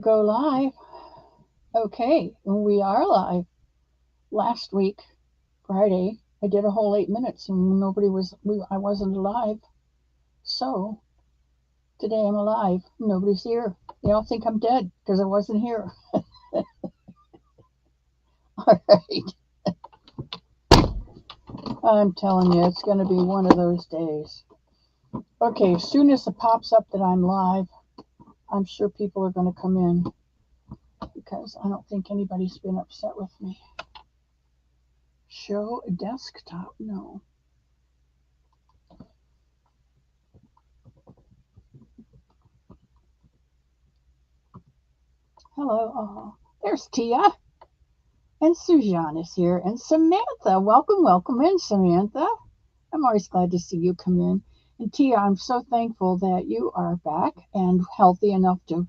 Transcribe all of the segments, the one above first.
Go live. Okay, we are live. Last week, Friday, I did a whole 8 minutes and I wasn't alive. So today I'm alive. Nobody's here. They all think I'm dead because I wasn't here. All right. I'm telling you, it's going to be one of those days. Okay, as soon as it pops up that I'm live, I'm sure people are going to come in because I don't think anybody's been upset with me. Show a desktop? No. Hello. Oh, there's Tia. And Sujan is here. And Samantha. Welcome in, Samantha. I'm always glad to see you come in. And Tia, I'm so thankful that you are back and healthy enough to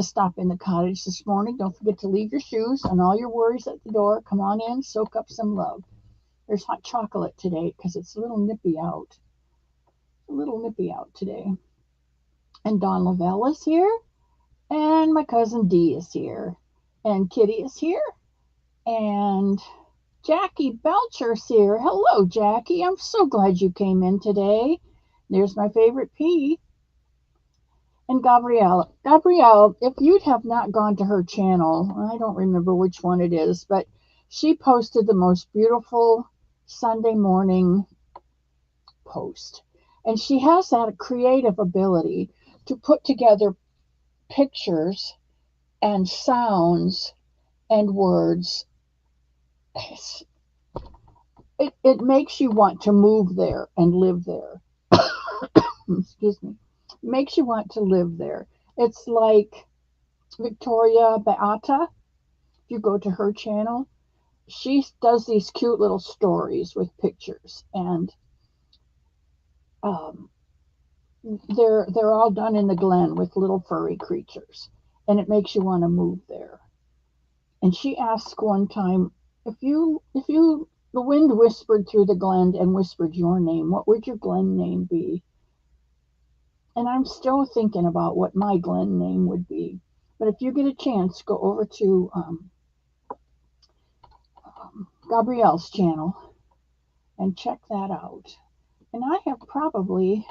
stop in the cottage this morning. Don't forget to leave your shoes and all your worries at the door. Come on in, soak up some love. There's hot chocolate today because it's a little nippy out. A little nippy out today. And Don Lavelle is here. And my cousin Dee is here. And Kitty is here. And Jackie Belcher's here. Hello, Jackie. I'm so glad you came in today. There's my favorite P. And Gabrielle. Gabrielle, if you have not gone to her channel, I don't remember which one it is, but she posted the most beautiful Sunday morning post. And she has that creative ability to put together pictures and sounds and words. It makes you want to move there and live there. Excuse me. It makes you want to live there. It's like Victoria Beata. If you go to her channel, she does these cute little stories with pictures, and um, they're all done in the glen with little furry creatures, and it makes you want to move there. And she asked one time, if you the wind whispered through the glen and whispered your name, what would your glen name be? And I'm still thinking about what my glen name would be. But if you get a chance, go over to Gabrielle's channel and check that out. And I have probably,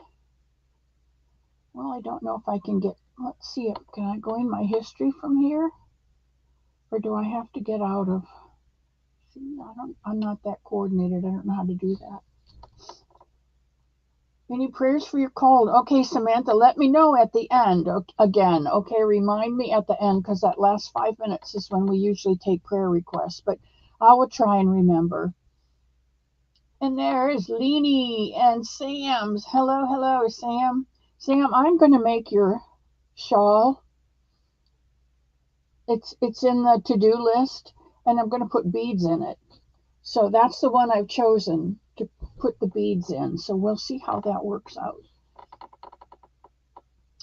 well, I don't know if I can get, let's see, can I go in my history from here? Or do I have to get out of, I'm not that coordinated. I don't know how to do that. Any prayers for your cold? Okay, Samantha, let me know at the end again. Okay, remind me at the end because that last 5 minutes is when we usually take prayer requests. But I will try and remember. And there's Leanie and Sam's. Hello, Sam. Sam, I'm going to make your shawl. It's in the to-do list, and I'm going to put beads in it. So that's the one I've chosen to put the beads in. So we'll see how that works out.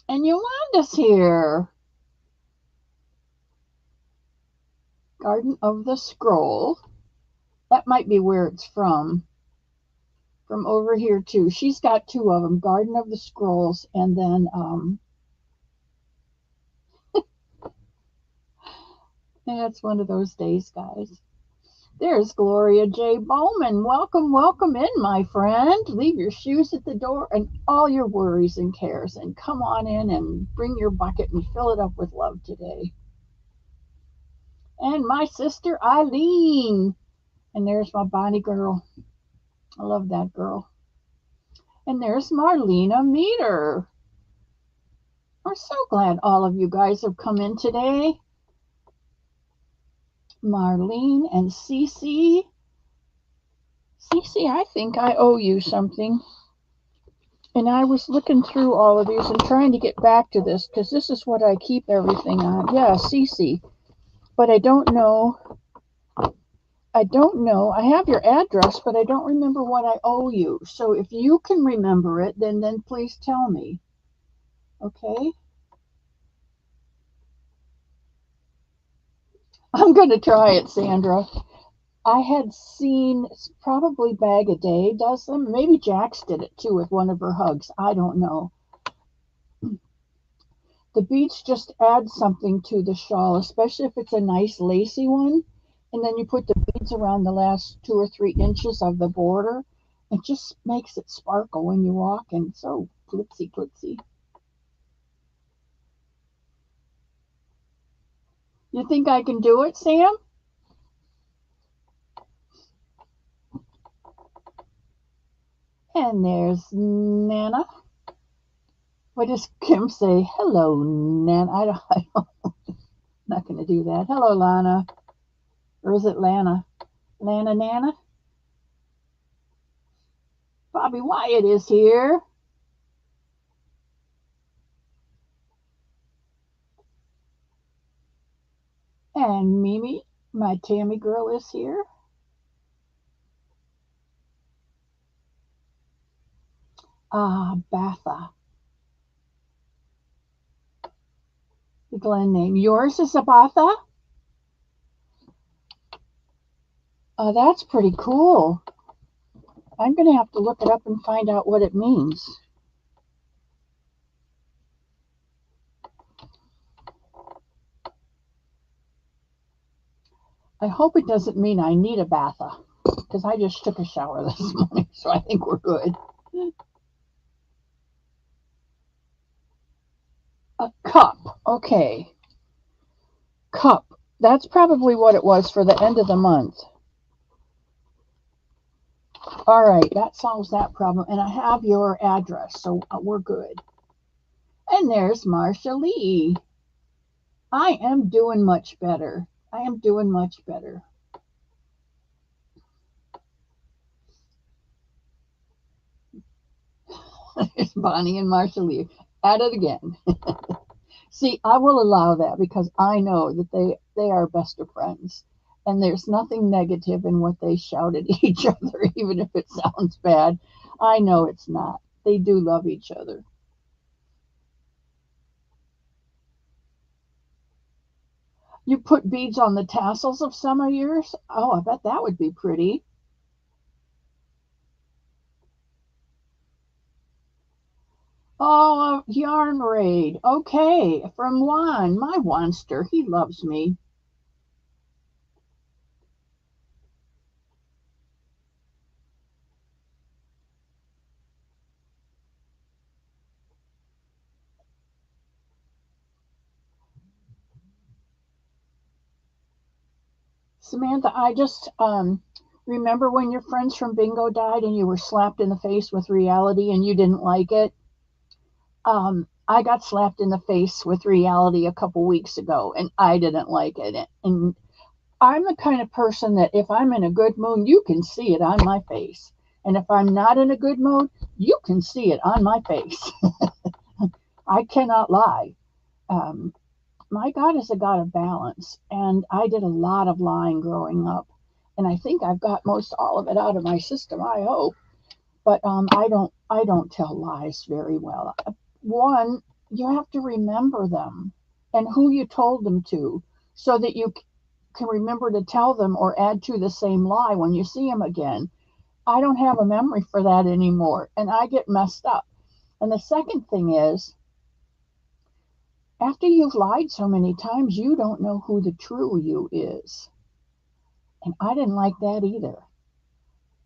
And Yolanda's here. Garden of the Scroll. That might be where it's from. From over here too. She's got two of them. Garden of the Scrolls, and then that's one of those days, guys. There's Gloria J. Bowman. Welcome in, my friend. Leave your shoes at the door and all your worries and cares, and come on in and bring your bucket and fill it up with love today. And my sister Eileen. And there's my Bonnie girl. I love that girl. And there's Marlena Meter. We're so glad all of you guys have come in today. Marlene and Cece. Cece, I think I owe you something. And I was looking through all of these and trying to get back to this because this is what I keep everything on. Yeah, Cece. But I don't know. I have your address, but I don't remember what I owe you. So if you can remember it, then please tell me. Okay? I'm going to try it, Sandra. I had seen probably Bag a Day does them. Maybe Jax did it too with one of her hugs. I don't know. The beads just add something to the shawl, especially if it's a nice lacy one. And then you put the beads around the last 2 or 3 inches of the border. It just makes it sparkle when you walk, and so glitzy glitzy. You think I can do it, Sam? And there's Nana. What does Kim say? Hello, Nana. I'm not going to do that. Hello, Lana. Or is it Lana? Lana Nana? Bobby Wyatt is here. And Mimi, my Tammy girl, is here. Batha. The Glen name. Yours is a Batha? That's pretty cool. I'm going to have to look it up and find out what it means. I hope it doesn't mean I need a Batha, because I just took a shower this morning, so I think we're good. A cup. Okay. Cup. That's probably what it was for the end of the month. All right, that solves that problem. And I have your address, so we're good. And there's Marsha Lee. I am doing much better. I am doing much better. There's Bonnie and Marsha Lee. At it again. See, I will allow that because I know that they are best of friends. And there's nothing negative in what they shout at each other, even if it sounds bad. I know it's not. They do love each other. You put beads on the tassels of some of yours? Oh, I bet that would be pretty. Oh, yarn raid. Okay, from Juan, my Wanster. He loves me. Samantha, I just remember when your friends from bingo died and you were slapped in the face with reality and you didn't like it. I got slapped in the face with reality a couple weeks ago and I didn't like it. And I'm the kind of person that if I'm in a good mood, you can see it on my face. And if I'm not in a good mood, you can see it on my face. I cannot lie. Um, my God is a God of balance. And I did a lot of lying growing up. And I think I've got most all of it out of my system, I hope. But I don't tell lies very well. One, you have to remember them and who you told them to so that you can remember to tell them or add to the same lie when you see them again. I don't have a memory for that anymore and I get messed up. And the second thing is, after you've lied so many times, you don't know who the true you is. And I didn't like that either.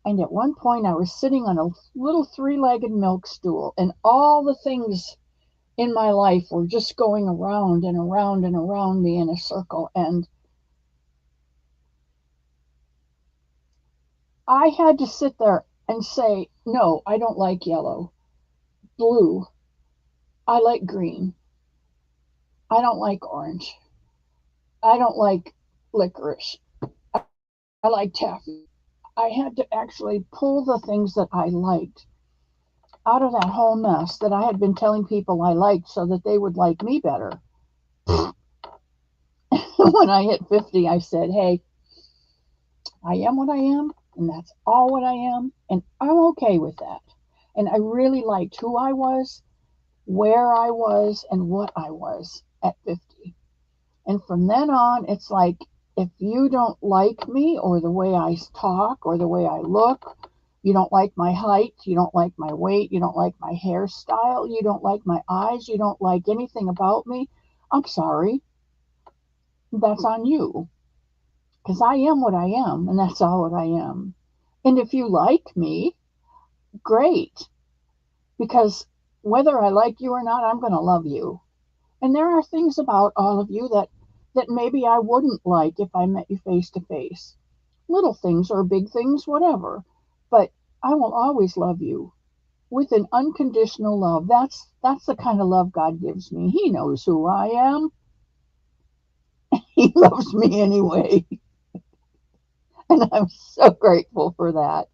And at one point, I was sitting on a little 3-legged milk stool, and all the things in my life were just going around and around and around me in a circle. And I had to sit there and say, no, I don't like yellow. Blue, I like green. I don't like orange. I don't like licorice. I like taffy. I had to actually pull the things that I liked out of that whole mess that I had been telling people I liked so that they would like me better. When I hit 50, I said, hey, I am what I am, and that's all what I am, and I'm okay with that. And I really liked who I was, where I was, and what I was at 50. And from then on, it's like, if you don't like me or the way I talk or the way I look, You don't like my height. You don't like my weight. You don't like my hairstyle. You don't like my eyes. You don't like anything about me. I'm sorry. That's on you. Because I am what I am, and that's all what I am. And if you like me, great. Because whether I like you or not, I'm going to love you. And there are things about all of you that maybe I wouldn't like if I met you face to face. Little things or big things, whatever. But I will always love you with an unconditional love. That's the kind of love God gives me. He knows who I am. He loves me anyway. And I'm so grateful for that.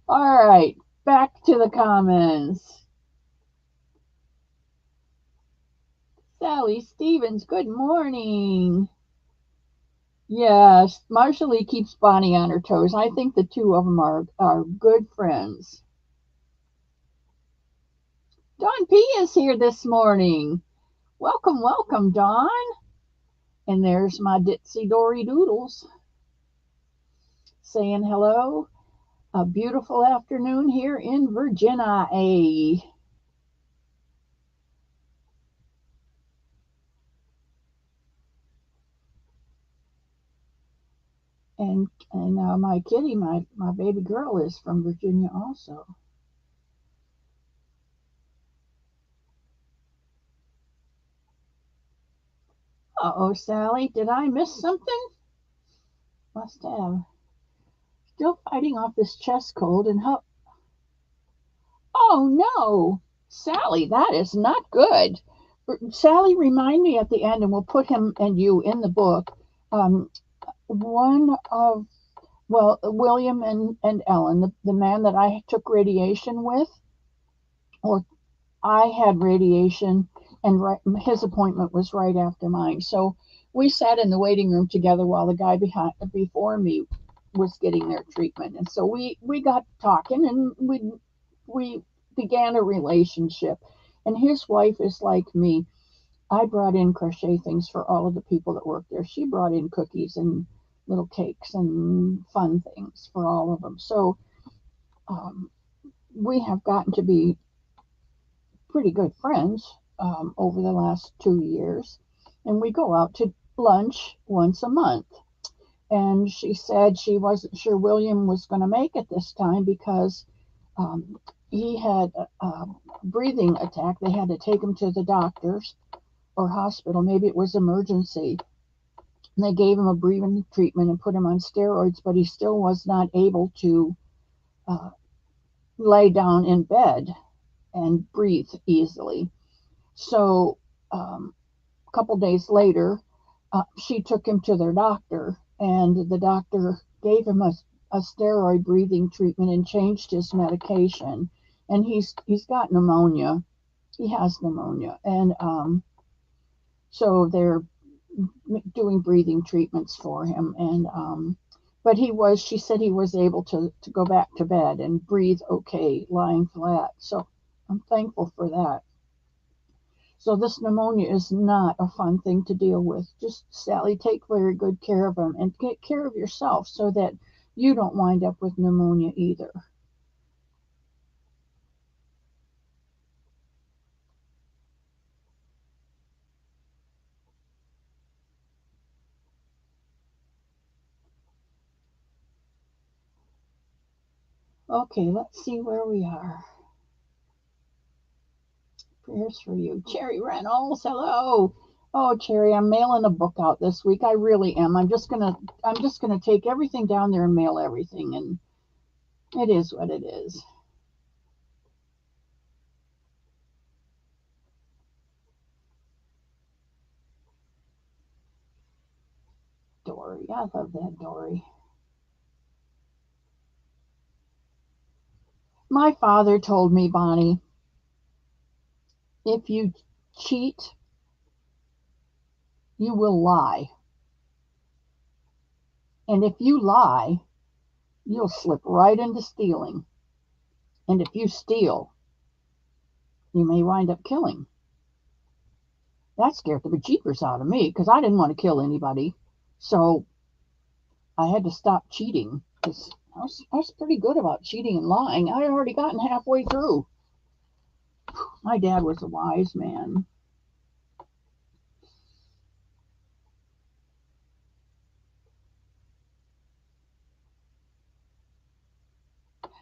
All right, back to the comments. Sally Stevens, good morning. Yes, Marshall keeps Bonnie on her toes. I think the two of them are good friends. Dawn P is here this morning. Welcome, welcome, Dawn. And there's my Ditsy Dory Doodles saying hello. A beautiful afternoon here in Virginia. And my kitty, my baby girl, is from Virginia also. Uh-oh, Sally, did I miss something? Must have. Still fighting off this chest cold and oh no, Sally, that is not good. Sally, remind me at the end, and we'll put him and you in the book. Um, one of William and Ellen, the man that I took radiation with, or I had radiation, and his appointment was right after mine. So we sat in the waiting room together while the guy before me was getting their treatment, and so we got talking, and we began a relationship. And his wife is like me. I brought in crochet things for all of the people that worked there. She brought in cookies and little cakes and fun things for all of them. So um, we have gotten to be pretty good friends over the last 2 years. And we go out to lunch once a month. And she said she wasn't sure William was going to make it this time because um, he had a breathing attack. They had to take him to the doctors or hospital. Maybe it was emergency. And they gave him a breathing treatment and put him on steroids, but he still was not able to uh, lay down in bed and breathe easily. So a couple days later, she took him to their doctor, and the doctor gave him a steroid breathing treatment and changed his medication. And he's got pneumonia. He has pneumonia, and so they're doing breathing treatments for him. And but she said he was able to go back to bed and breathe okay, lying flat. So I'm thankful for that. So this pneumonia is not a fun thing to deal with. Just, Sally, take very good care of him and take care of yourself so that you don't wind up with pneumonia either. Okay, let's see where we are. Prayers for you. Cherry Reynolds, hello. Oh, Cherry, I'm mailing a book out this week. I really am. I'm just gonna take everything down there and mail everything, and it is what it is. Dory, I love that Dory. My father told me, Bonnie, if you cheat, you will lie. And if you lie, you'll slip right into stealing. And if you steal, you may wind up killing. That scared the bejeepers out of me because I didn't want to kill anybody. So I had to stop cheating because I was pretty good about cheating and lying. I had already gotten halfway through. My dad was a wise man.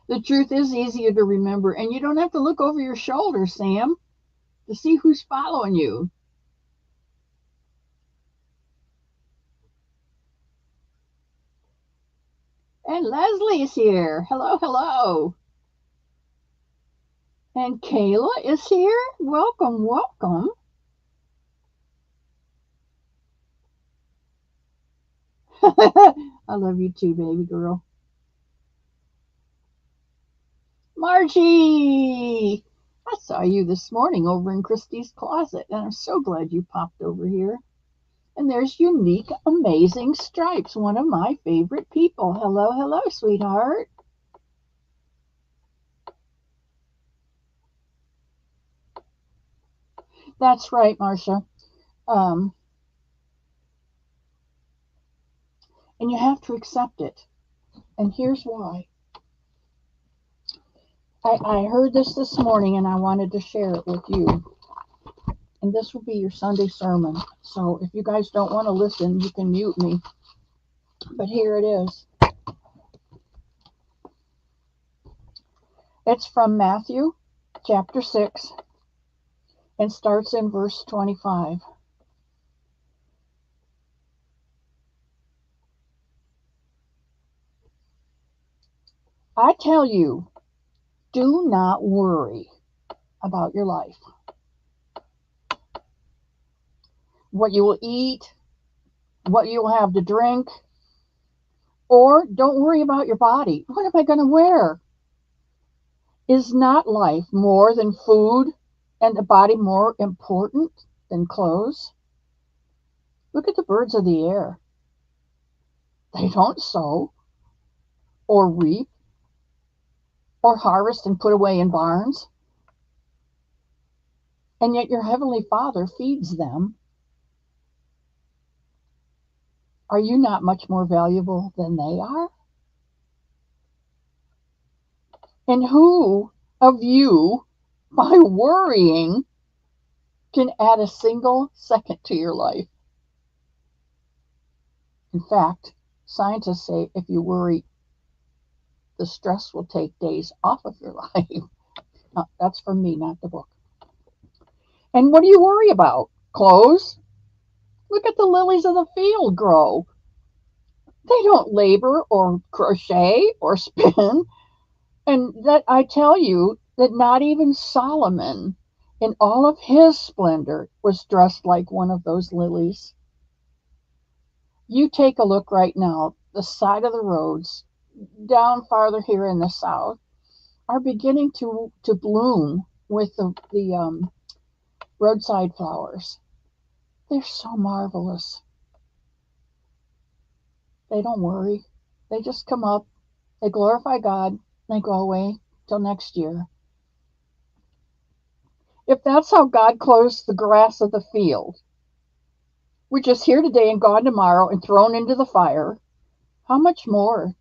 The truth is easier to remember, and you don't have to look over your shoulder, Sam, to see who's following you. And Leslie's here. Hello, hello. And Kayla is here. Welcome, welcome. I love you too, baby girl. Margie! I saw you this morning over in Christy's closet, and I'm so glad you popped over here. And there's Unique Amazing Stripes, one of my favorite people. Hello, hello, sweetheart. That's right, Marcia. Um, and you have to accept it. And here's why. I heard this morning, and I wanted to share it with you. And this will be your Sunday sermon. So if you guys don't want to listen, you can mute me. But here it is. It's from Matthew chapter 6 and starts in verse 25. I tell you, do not worry about your life, what you will eat, what you will have to drink, or don't worry about your body. What am I going to wear? Is not life more than food and the body more important than clothes? Look at the birds of the air. They don't sow or reap or harvest and put away in barns, and yet your heavenly Father feeds them. Are you not much more valuable than they are? And who of you, by worrying, can add a single second to your life? In fact, scientists say if you worry, the stress will take days off of your life. That's from me, not the book. And what do you worry about? Clothes? Look at the lilies of the field grow. They don't labor or crochet or spin. And that I tell you that not even Solomon, in all of his splendor, was dressed like one of those lilies. You take a look right now, the side of the roads, down farther here in the south, are beginning to bloom with the roadside flowers. They're so marvelous. They don't worry. They just come up, they glorify God, they go away till next year. If that's how God clothes the grass of the field, which is here today and gone tomorrow and thrown into the fire, how much more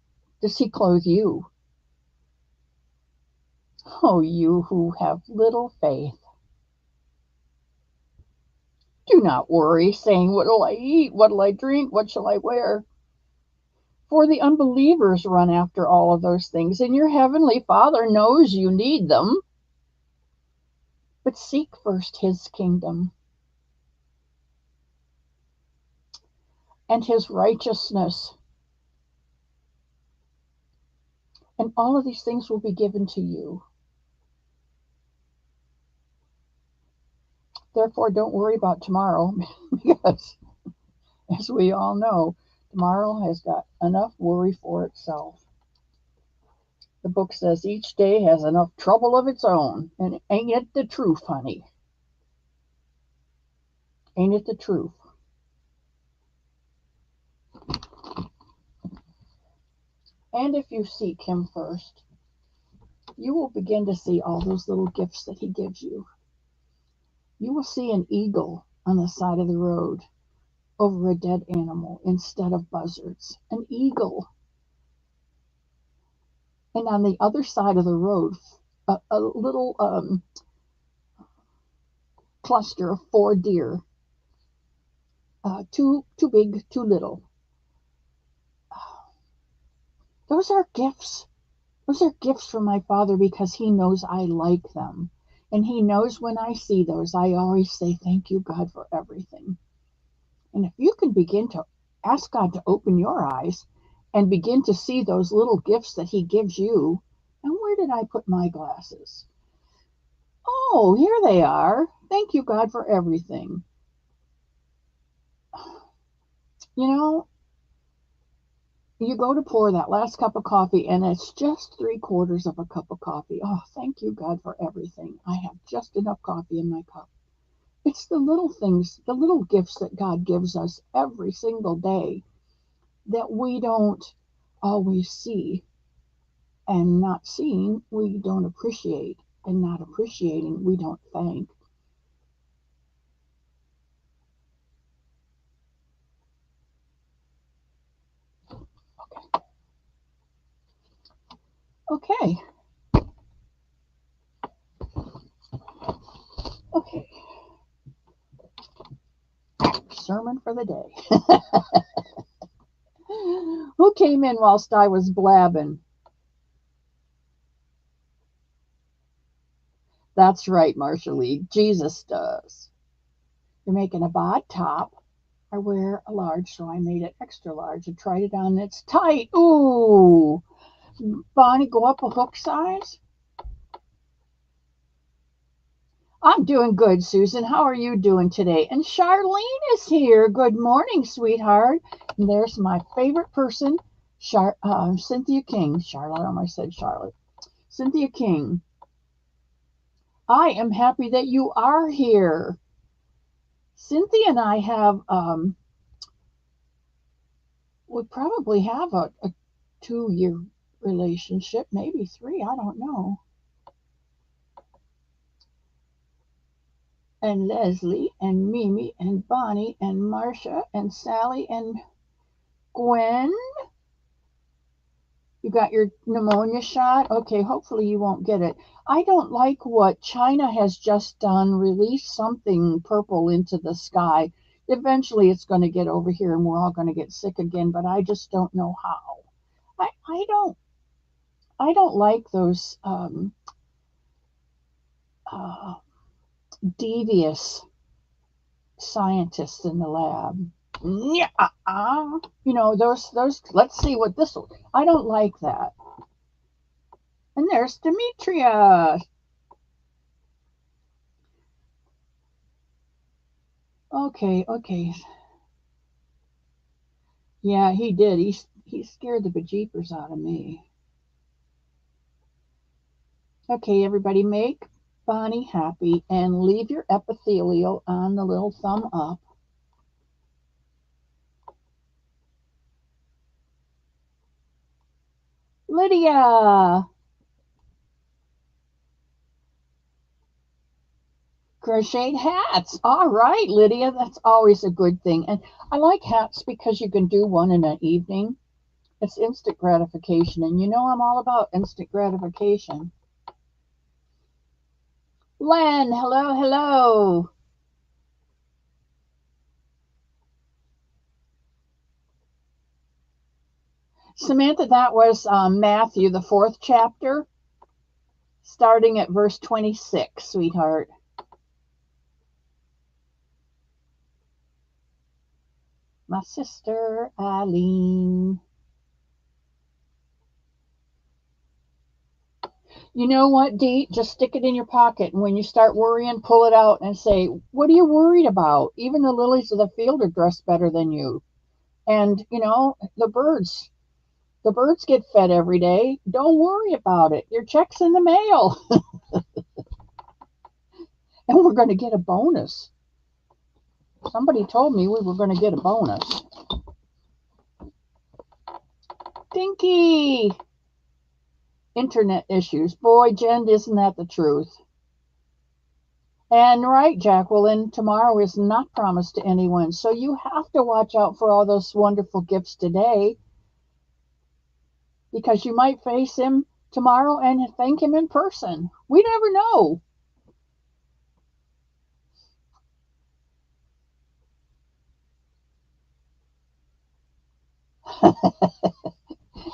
does He clothe you? Oh, you who have little faith. Do not worry, saying, what will I eat? What will I drink? What shall I wear? For the unbelievers run after all of those things, and your heavenly Father knows you need them. But seek first His kingdom and His righteousness, and all of these things will be given to you. Therefore, don't worry about tomorrow, because, as we all know, tomorrow has got enough worry for itself. The book says each day has enough trouble of its own. And ain't it the truth, honey? Ain't it the truth? And if you seek Him first, you will begin to see all those little gifts that He gives you. You will see an eagle on the side of the road over a dead animal instead of buzzards. An eagle. And on the other side of the road, a little cluster of 4 deer, too big, too little. Those are gifts. Those are gifts from my Father because He knows I like them. And He knows when I see those, I always say, thank you, God, for everything. And if you can begin to ask God to open your eyes and begin to see those little gifts that He gives you, and where did I put my glasses? Oh, here they are. Thank you, God, for everything. You know, you go to pour that last cup of coffee and it's just 3/4 of a cup of coffee. Oh, thank you, God, for everything. I have just enough coffee in my cup. It's the little things, the little gifts that God gives us every single day that we don't always see. And not seeing, we don't appreciate. And not appreciating, we don't thank. Okay. Okay. Sermon for the day. Who came in whilst I was blabbing? That's right, Marcia Lee. Jesus does. You're making a bod top. I wear a large, so I made it extra large and tried it on. It's tight. Ooh. Bonnie, go up a hook size. I'm doing good, Susan. How are you doing today? And Charlene is here. Good morning, sweetheart. And there's my favorite person, Cynthia King. Charlotte, I almost said Charlotte. Cynthia King. I am happy that you are here. Cynthia and I have, we probably have a 2-year relationship, maybe 3, I don't know. And Leslie and Mimi and Bonnie and Marcia and Sally and Gwen. You got your pneumonia shot? Okay, hopefully you won't get it. I don't like what China has just done, release something purple into the sky. Eventually it's going to get over here and we're all going to get sick again, but I just don't know how. I don't like those uh, devious scientists in the lab. Yeah, you know, those, let's see what this will, I don't like that. And there's Demetria. Okay. Yeah, he did. He scared the bejeepers out of me. Okay, everybody, make Bonnie happy and leave your epithelial on the little thumb up. Lydia. Crocheted hats. All right, Lydia, that's always a good thing. And I like hats because you can do one in an evening. It's instant gratification, and you know I'm all about instant gratification. Len, hello. Samantha, that was Matthew, the 4th chapter, starting at verse 26, sweetheart. My sister Eileen. You know what, Dee? Just stick it in your pocket, and when you start worrying, pull it out and say, what are you worried about? Even the lilies of the field are dressed better than you. And, you know, the birds get fed every day. Don't worry about it. Your check's in the mail. And we're going to get a bonus. Somebody told me we were going to get a bonus. Dinky! Internet issues. Boy, Jen, isn't that the truth? And right, Jacqueline, tomorrow is not promised to anyone. So you have to watch out for all those wonderful gifts today because you might face him tomorrow and thank him in person. We never know.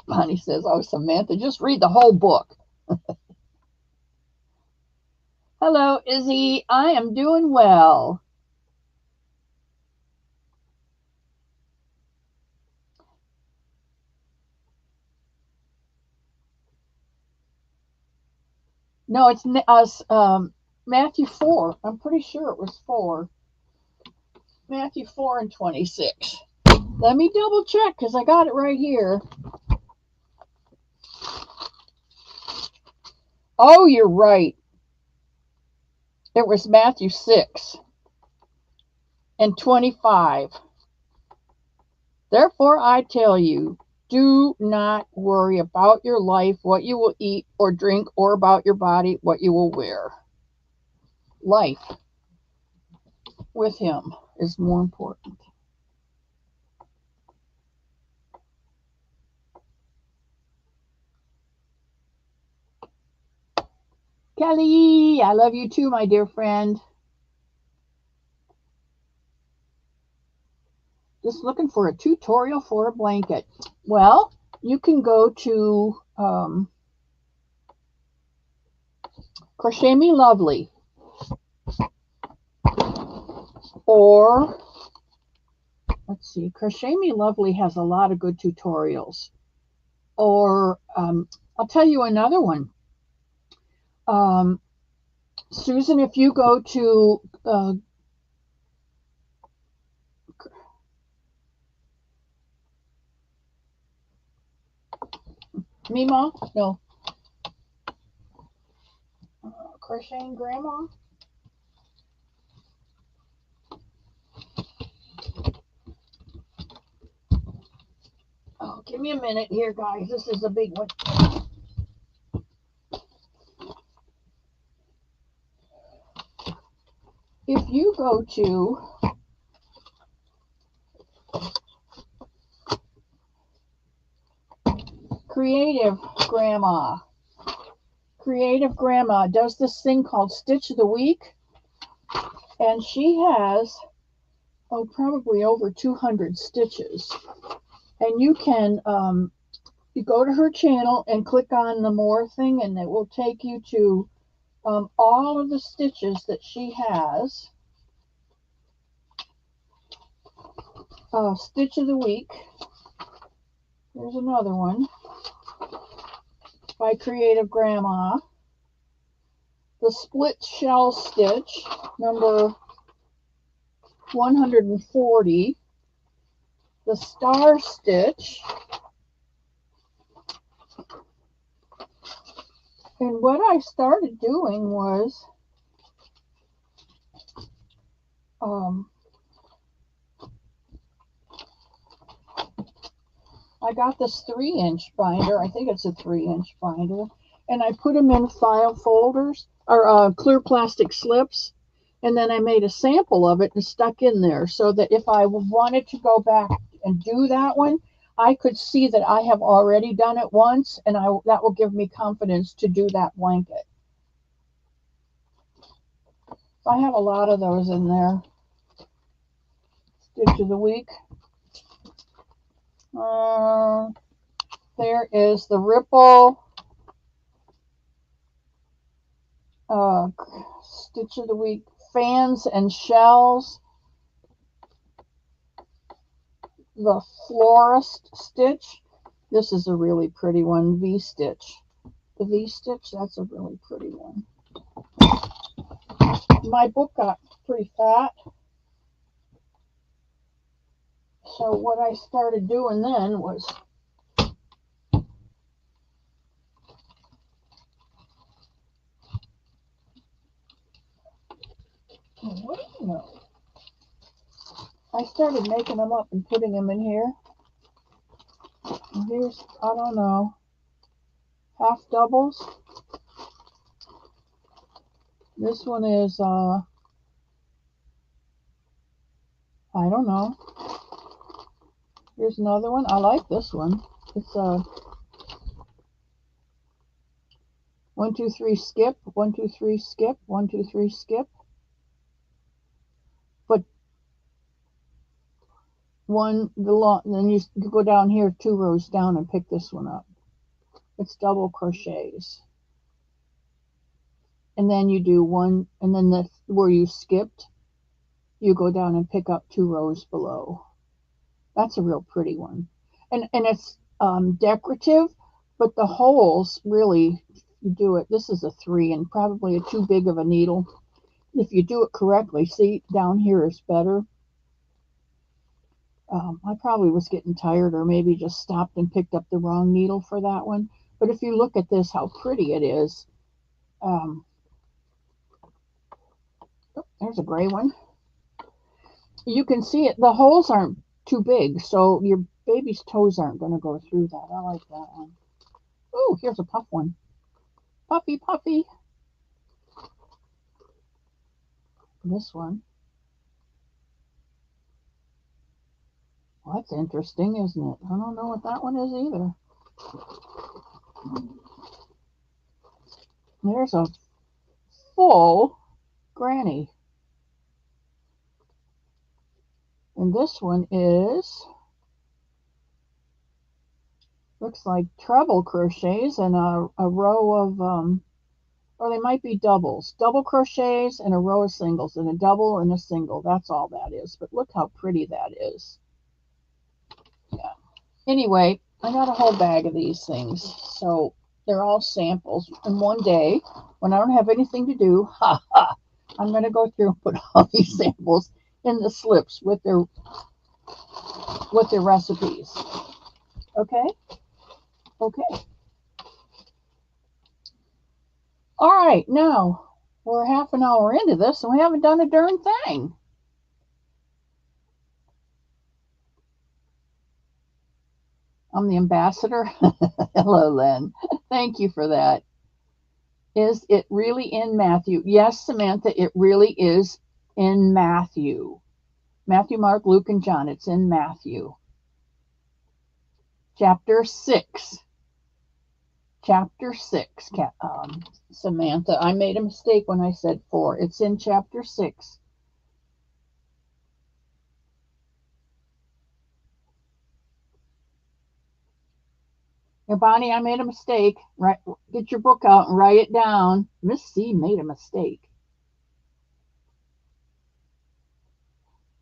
Bonnie says, oh, Samantha, just read the whole book. Hello, Izzy. I am doing well. No, it's Matthew 4. I'm pretty sure it was 4. Matthew 4 and 26. Let me double check because I got it right here. Oh, you're right. It was Matthew 6 and 25. Therefore, I tell you, do not worry about your life, what you will eat or drink, or about your body, what you will wear. Life with him is more important. Kelly, I love you too, my dear friend. Just looking for a tutorial for a blanket. Well, you can go to Crochet Me Lovely, or let's see, Crochet Me Lovely has a lot of good tutorials. Or I'll tell you another one. Susan, if you go to Mima, no, Crocheting Grandma. Oh, give me a minute here, guys. This is a big one. If you go to Creative Grandma, Creative Grandma does this thing called Stitch of the Week, and she has, oh, probably over 200 stitches. And you can you go to her channel and click on the more thing, and it will take you to all of the stitches that she has. Stitch of the Week. There's another one by Creative Grandma. The Split Shell Stitch, number 140. The Star Stitch. And what I started doing was I got this 3-inch binder. I think it's a 3-inch binder. And I put them in file folders or clear plastic slips. And then I made a sample of it and stuck in there so that if I wanted to go back and do that one, I could see that I have already done it once, and that will give me confidence to do that blanket. So I have a lot of those in there. Stitch of the Week. There is the Ripple Stitch of the Week, Fans and Shells. The Florist Stitch. This is a really pretty one, V-Stitch. The V-Stitch, that's a really pretty one. My book got pretty fat. So what I started doing then was what do you know? I started making them up and putting them in here. And here's, I don't know, half doubles. This one is, I don't know. Here's another one. I like this one. It's 1, 2, 3, skip, 1, 2, 3, skip, 1, 2, 3, skip. Put one, then you go down here 2 rows down and pick this one up. It's double crochets. And then you do one, and then where you skipped, you go down and pick up 2 rows below. That's a real pretty one. And it's decorative, but the holes really, you do it, this is a 3 and probably too big of a needle. If you do it correctly, see, down here is better. I probably was getting tired or maybe just stopped and picked up the wrong needle for that one. But if you look at this, how pretty it is. Oh, there's a gray one. You can see it. The holes aren't too big, so your baby's toes aren't going to go through that. I like that one. Oh, here's a puff one. Puffy, puffy. This one. Well, that's interesting, isn't it? I don't know what that one is either. There's a full granny. And this one is, looks like treble crochets and a row of, or they might be doubles. Double crochets and a row of singles, and a double and a single. That's all that is. But look how pretty that is. Yeah. Anyway, I got a whole bag of these things. So they're all samples. And one day, when I don't have anything to do, I'm going to go through and put all these samples in the slips with their recipes. Okay? Okay. All right, now we're half an hour into this and we haven't done a darn thing. I'm the ambassador. Hello, Len. Thank you for that. Is it really in Matthew? Yes, Samantha, it really is in Matthew. Matthew, Mark, Luke, and John. It's in Matthew. Chapter 6. Chapter 6, Samantha. I made a mistake when I said 4. It's in chapter 6. Now, Bonnie, I made a mistake. Right, get your book out and write it down. Miss C made a mistake.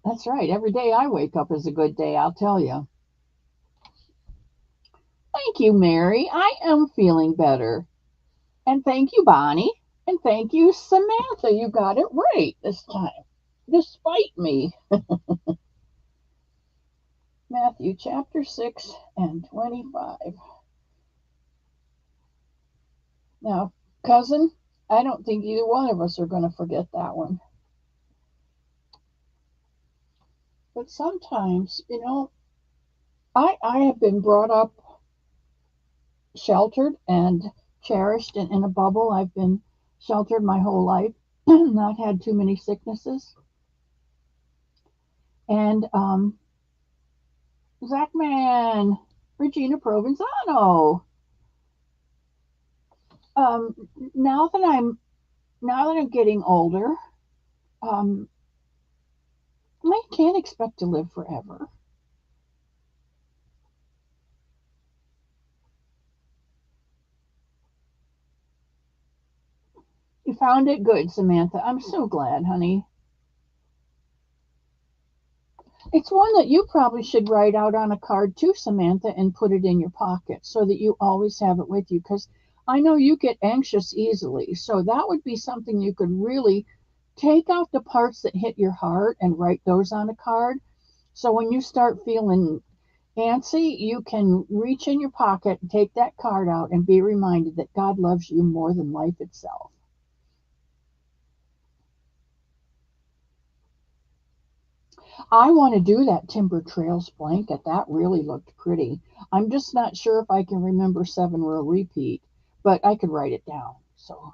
That's right. Every day I wake up is a good day, I'll tell you. Thank you, Mary. I am feeling better. And thank you, Bonnie. And thank you, Samantha. You got it right this time, despite me. Matthew chapter 6 and 25. Now, cousin, I don't think either one of us are going to forget that one. But sometimes, I have been brought up sheltered and cherished and in a bubble. I've been sheltered my whole life, not had too many sicknesses. And Zachman, Regina Provenzano. Um, now that I'm getting older, I can't expect to live forever. You found it good, Samantha. I'm so glad, honey. It's one that you probably should write out on a card too, Samantha, and put it in your pocket so that you always have it with you. Because I know you get anxious easily. So that would be something you could really take out the parts that hit your heart and write those on a card. So when you start feeling antsy, you can reach in your pocket and take that card out and be reminded that God loves you more than life itself. I want to do that Timber Trails blanket. That really looked pretty. I'm just not sure if I can remember 7-row repeat, but I could write it down. So,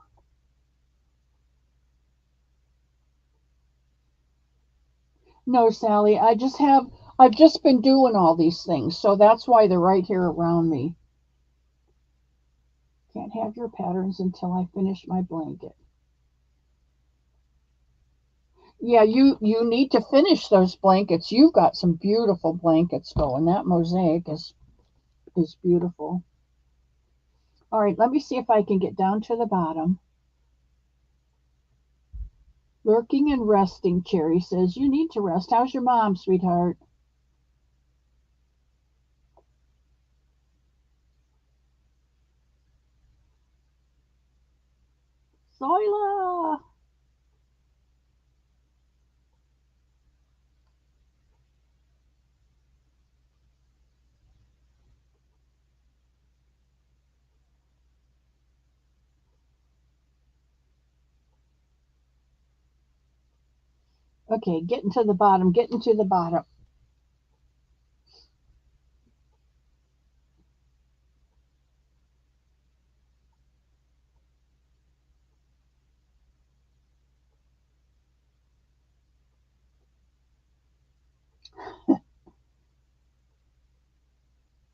no, Sally, I've just been doing all these things. So that's why they're right here around me. Can't have your patterns until I finish my blanket. Yeah, you need to finish those blankets. You've got some beautiful blankets going. That mosaic is beautiful. All right, let me see if I can get down to the bottom. Lurking and resting, Cherry says. You need to rest. How's your mom, sweetheart? Zoila! Okay, getting to the bottom, getting to the bottom.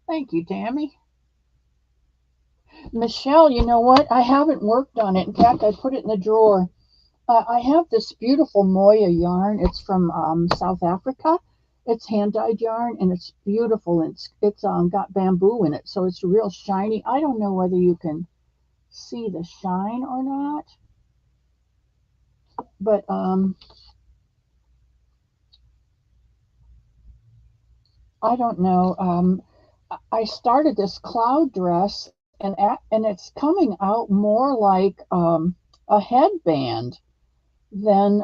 Thank you, Tammy. Michelle, you know what? I haven't worked on it. In fact, I put it in the drawer. I have this beautiful Moya yarn. It's from South Africa. It's hand dyed yarn and it's beautiful. It's got bamboo in it, so it's real shiny. I don't know whether you can see the shine or not, but I don't know. I started this cloud dress and it's coming out more like a headband than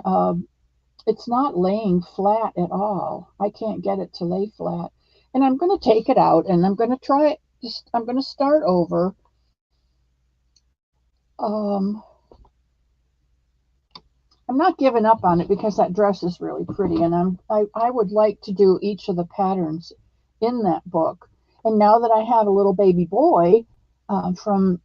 it's not laying flat at all. I can't get it to lay flat. And I'm going to take it out and I'm going to try it. I'm going to start over. Um, I'm not giving up on it because that dress is really pretty, and I would like to do each of the patterns in that book. And now that I have a little baby boy from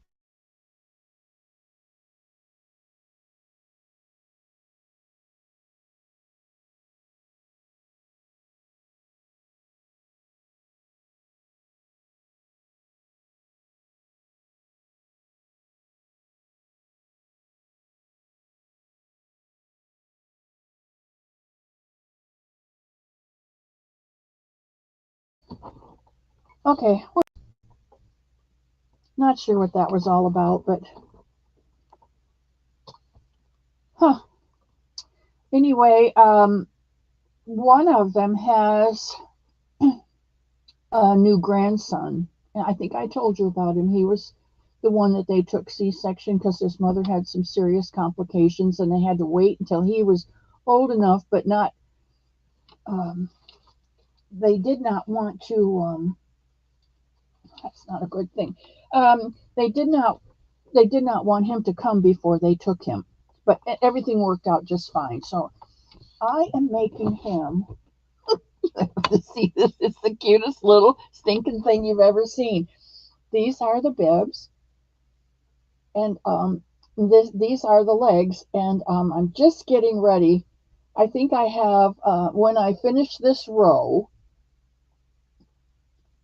okay, not sure what that was all about, but huh. Anyway, one of them has a new grandson. And I think I told you about him. He was the one that they took C-section because his mother had some serious complications, and they had to wait until he was old enough, but not. Um, they did not want to. That's not a good thing. They did not. They did not want him to come before they took him, but everything worked out just fine. So I am making him. See, this is the cutest little stinking thing you've ever seen. These are the bibs, and these are the legs, and I'm just getting ready. I think I have when I finish this row.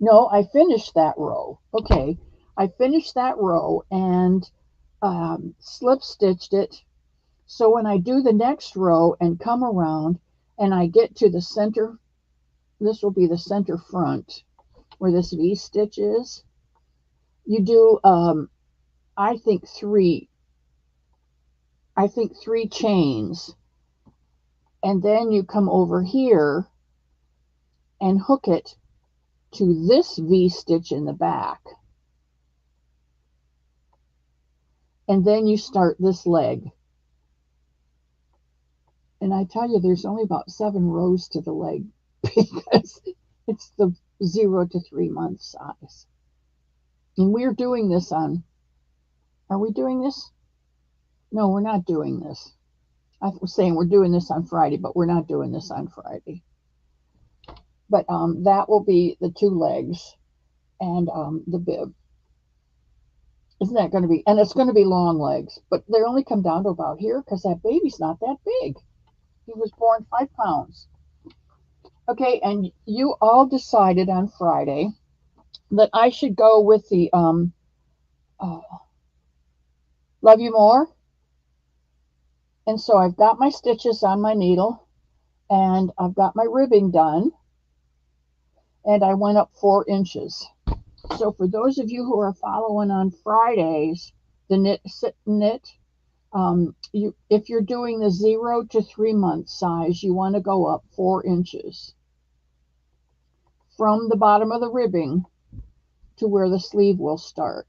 No, I finished that row. Okay, I finished that row and slip stitched it. So when I do the next row and come around and I get to the center, this will be the center front where this V stitch is. You do, I think three chains, and then you come over here and hook it to this V stitch in the back, and then you start this leg. And I tell you, there's only about 7 rows to the leg because it's the 0 to 3 month size. And we're doing this on, are we doing this? No, we're not doing this. I was saying we're doing this on Friday, but we're not doing this on Friday. But that will be the 2 legs and the bib. Isn't that going to be, and it's going to be long legs, but they only come down to about here because that baby's not that big. He was born 5 pounds. Okay, and you all decided on Friday that I should go with the Love you more. And so I've got my stitches on my needle and I've got my ribbing done and I went up 4 inches. So for those of you who are following on Fridays, the knit sit knit, if you're doing the 0 to 3 month size, you want to go up 4 inches from the bottom of the ribbing to where the sleeve will start.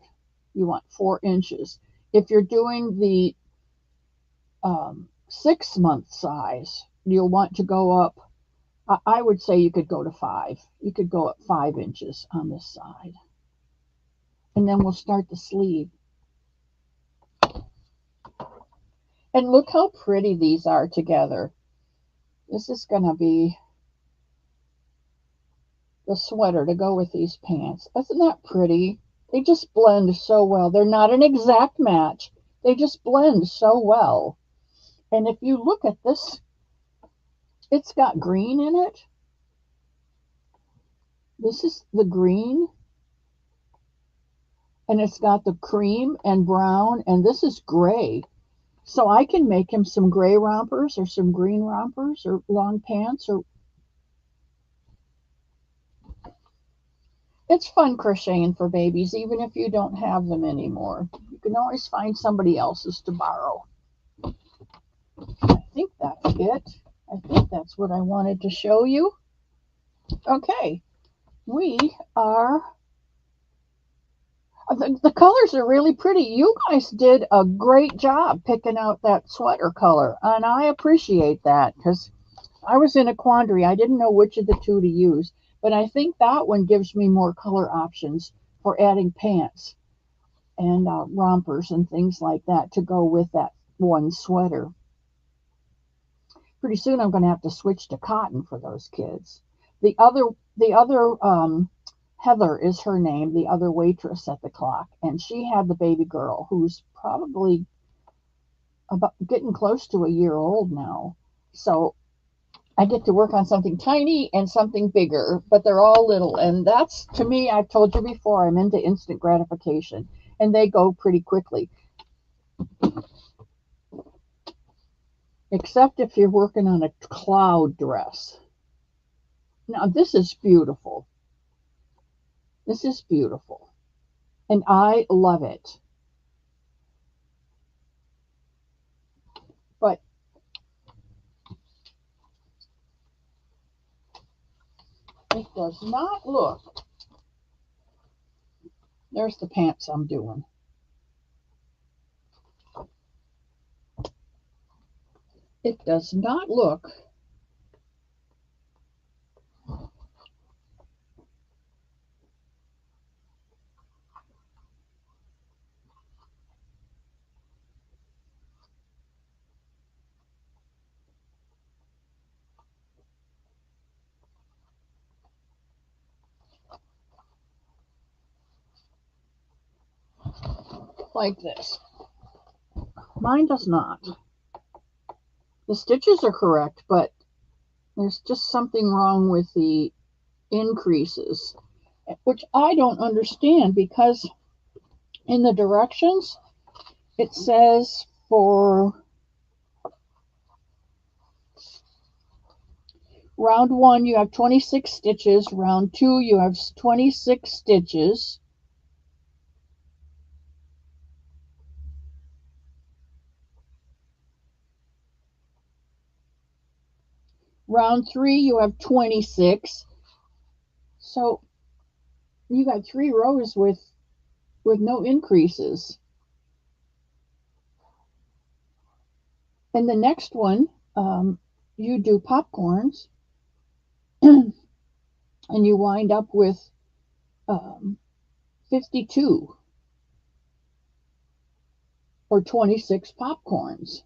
You want 4 inches. If you're doing the 6 month size, you'll want to go up. I would say you could go to 5. You could go up 5 inches on this side. And then we'll start the sleeve. And look how pretty these are together. This is going to be the sweater to go with these pants. Isn't that pretty? They just blend so well. They're not an exact match. They just blend so well. And if you look at this, it's got green in it. This is the green. And it's got the cream and brown. And this is gray. So I can make him some gray rompers or some green rompers or long pants. Or it's fun crocheting for babies, even if you don't have them anymore. You can always find somebody else's to borrow. I think that's it. I think that's what I wanted to show you. Okay, we are. The colors are really pretty. You guys did a great job picking out that sweater color, and I appreciate that because I was in a quandary. I didn't know which of the two to use, but I think that one gives me more color options for adding pants and rompers and things like that to go with that one sweater. Pretty soon I'm going to have to switch to cotton for those kids. The other Heather is her name, the other waitress at the clock, and she had the baby girl who's probably about getting close to a year old now. So I get to work on something tiny and something bigger, but they're all little. And that's, to me, I've told you before, I'm into instant gratification, and they go pretty quickly. Except if you're working on a cloud dress. Now, this is beautiful. This is beautiful. And I love it. But it does not look. There's the pants I'm doing. It does not look like this. Mine does not. The stitches are correct, but there's just something wrong with the increases, which I don't understand because in the directions it says for round 1 you have 26 stitches, round 2 you have 26 stitches, round 3 you have 26. So you got 3 rows with no increases. And the next one, you do popcorns and you wind up with 52 or 26 popcorns.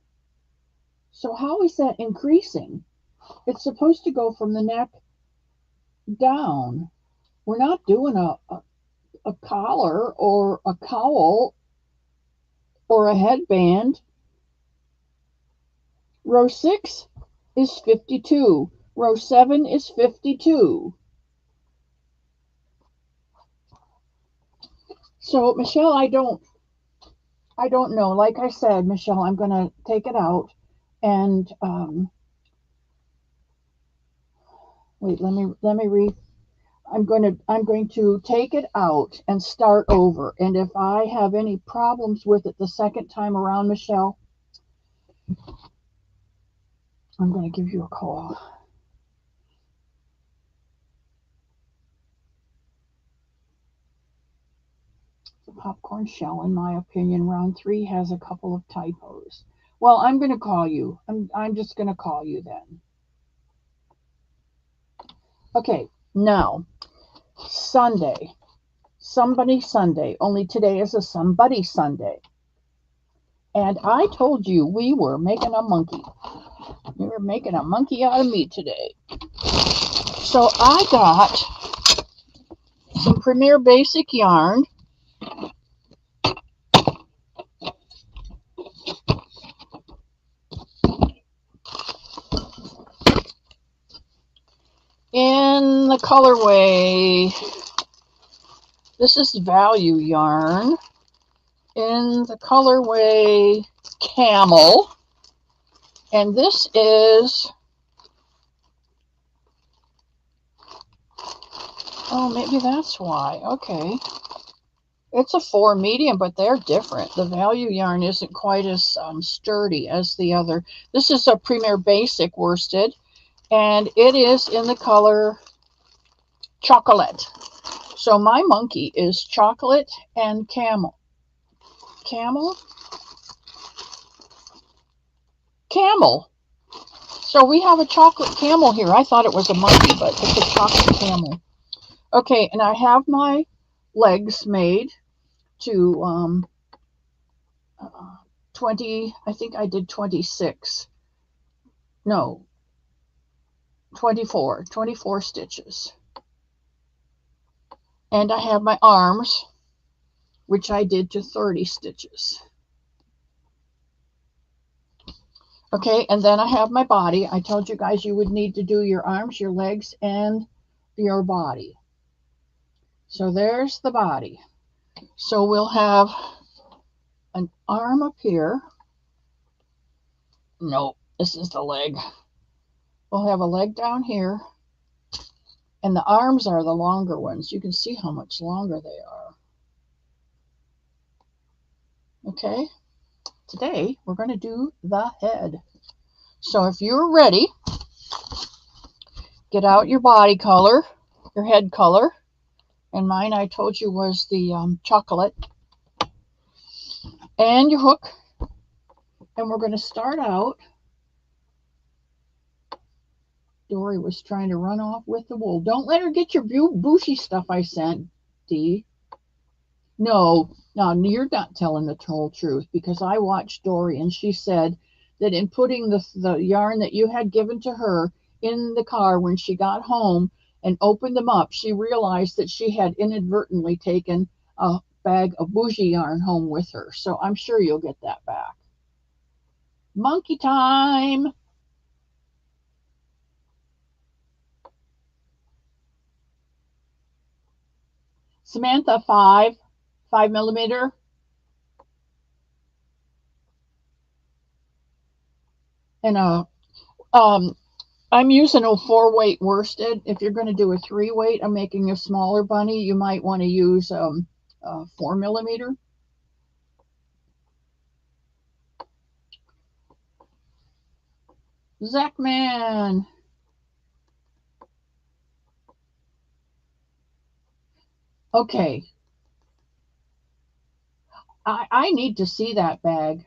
So how is that increasing? It's supposed to go from the neck down. We're not doing a collar or a cowl or a headband. Row 6 is 52. Row 7 is 52. So, Michelle, I don't I don't know. Like I said, Michelle, I'm going to take it out and wait. Let me read. I'm going to take it out and start over. And if I have any problems with it the second time around, Michelle, I'm going to give you a call. The popcorn shell, in my opinion, round three has a couple of typos. Well, I'm going to call you. I'm just going to call you then. Okay, now, Sunday. Somebody Sunday. Only today is a Somebody Sunday. And I told you we were making a monkey. We were making a monkey out of me today. So I got some Premier Basic yarn. In the colorway, this is value yarn. In the colorway camel. And this is, oh, maybe that's why. Okay. It's a 4 medium, but they're different. The value yarn isn't quite as sturdy as the other. This is a Premier Basic worsted, and it is in the color chocolate. So my monkey is chocolate and camel. Camel? Camel. So we have a chocolate camel here. I thought it was a monkey, but it's a chocolate camel. Okay, and I have my legs made to 20, I think I did 26. No, 24 stitches. And I have my arms, which I did to 30 stitches. Okay, and then I have my body. I told you guys you would need to do your arms, your legs, and your body. So there's the body. So we'll have an arm up here. Nope, this is the leg. We'll have a leg down here. And the arms are the longer ones. You can see how much longer they are. Okay, today we're going to do the head. So if you're ready, get out your body color, your head color. And mine, I told you, was the chocolate. And your hook. And we're going to start out. Dory was trying to run off with the wool. Don't let her get your bushy stuff I sent, Dee. No, you're not telling the whole truth, because I watched Dory and she said that in putting the yarn that you had given to her in the car when she got home and opened them up, she realized that she had inadvertently taken a bag of bougie yarn home with her. So I'm sure you'll get that back. Monkey time. Samantha, 5 millimeter. And I'm using a 4-weight worsted. If you're going to do a 3-weight, I'm making a smaller bunny. You might want to use 4 millimeter. Zachman. Okay. I need to see that bag.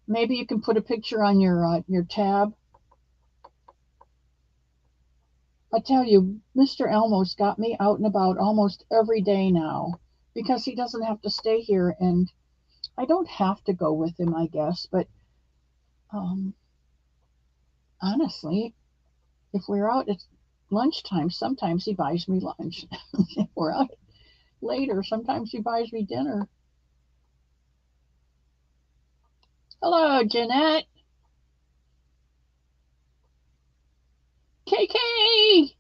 Maybe you can put a picture on your tab. I tell you, Mr. Elmo's got me out and about almost every day now because he doesn't have to stay here, and I don't have to go with him, I guess. But honestly, if we're out at lunchtime, sometimes he buys me lunch. If we're out later, sometimes he buys me dinner. Hello, Jeanette. KK!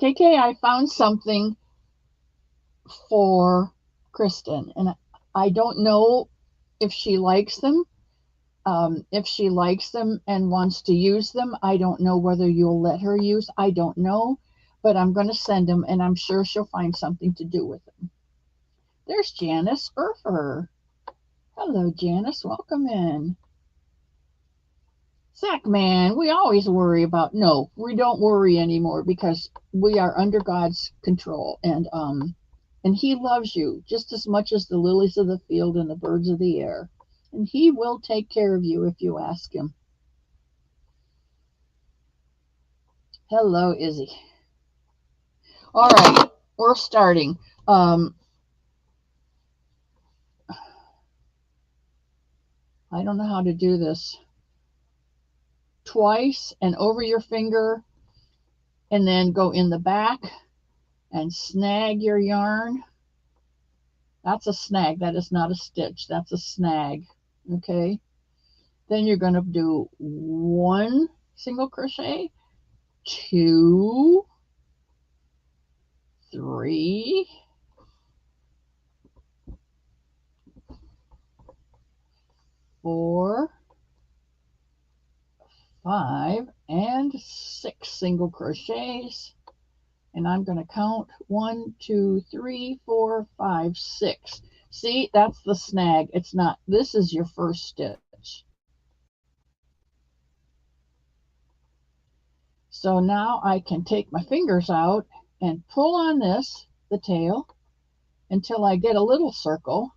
KK, I found something for Kristen. And I don't know if she likes them. If she likes them and wants to use them, I don't know whether you'll let her use. I don't know, but I'm going to send them, and I'm sure she'll find something to do with them. There's Janice Urfer. Hello, Janice. Welcome in. Zach, man, we always worry about. No, we don't worry anymore because we are under God's control, and He loves you just as much as the lilies of the field and the birds of the air, and He will take care of you if you ask Him. Hello, Izzy. All right, we're starting. I don't know how to do this. Twice and over your finger, and then go in the back and snag your yarn. That's a snag. That is not a stitch. That's a snag. Okay. Then you're going to do 1 single crochet, 2, 3, 4, 5, and 6 single crochets. And I'm going to count 1, 2, 3, 4, 5, 6. See, that's the snag. It's not, this is your first stitch. So now I can take my fingers out and pull on this, the tail, until I get a little circle.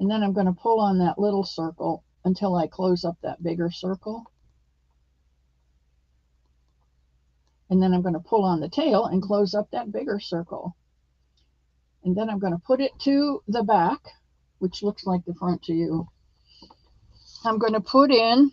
And then I'm going to pull on that little circle until I close up that bigger circle. And then I'm going to pull on the tail and close up that bigger circle. And then I'm going to put it to the back, which looks like the front to you. I'm going to put in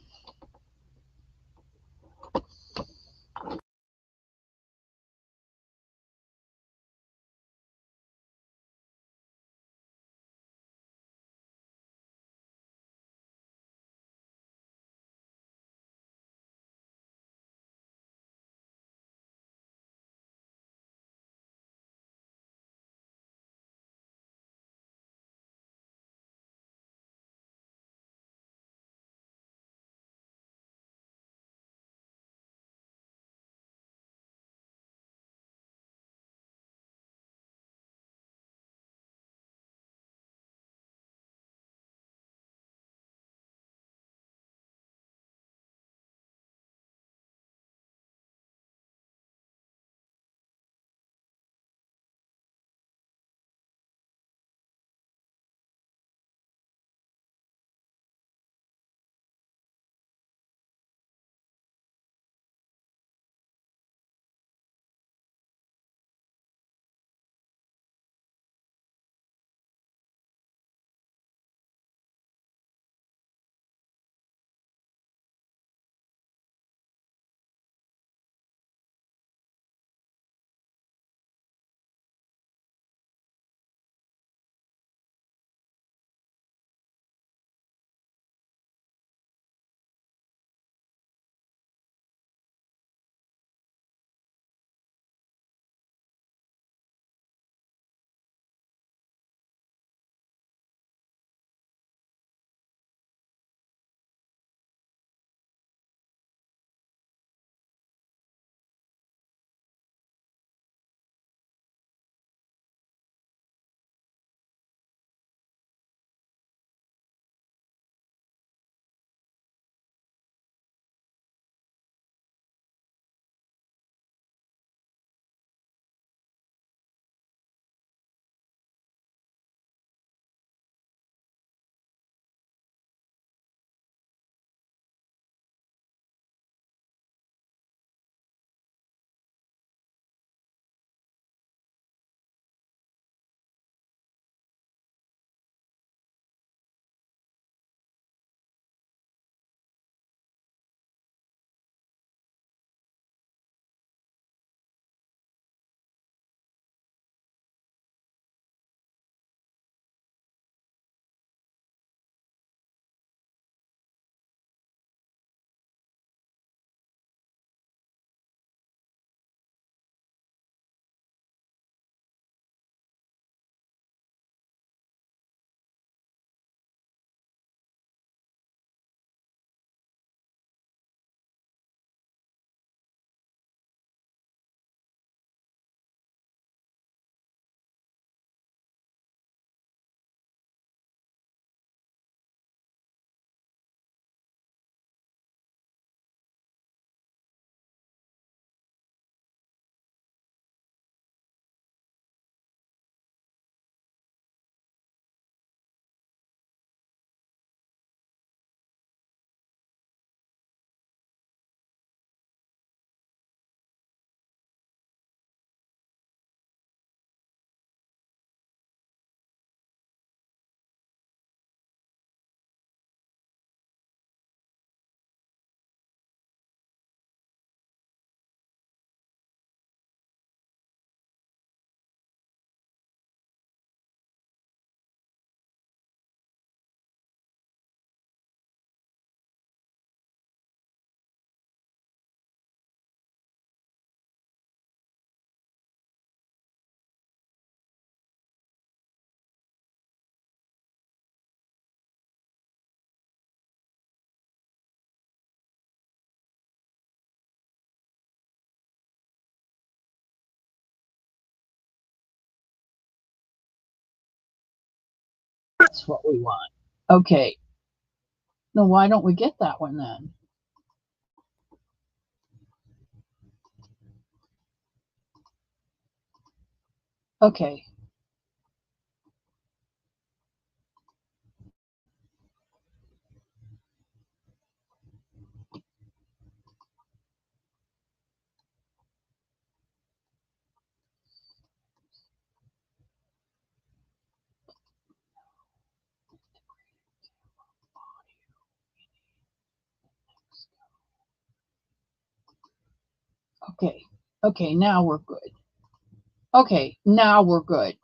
That's what we want. Okay. Now, why don't we get that one then? Okay. Okay. Okay, now we're good. Okay, now we're good.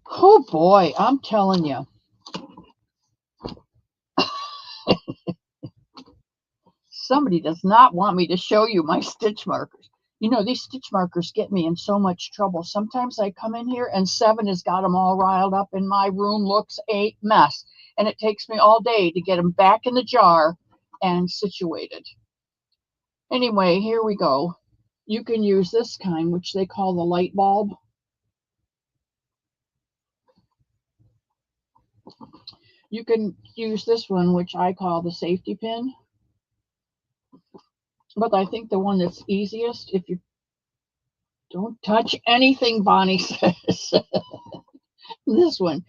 Oh boy, I'm telling you. Somebody does not want me to show you my stitch markers. You know, these stitch markers get me in so much trouble. Sometimes I come in here and Seven has got them all riled up and my room looks a mess. And it takes me all day to get them back in the jar and situated. Anyway, here we go. You can use this kind, which they call the light bulb. You can use this one, which I call the safety pin. But I think the one that's easiest, if you don't touch anything, Bonnie says, this one.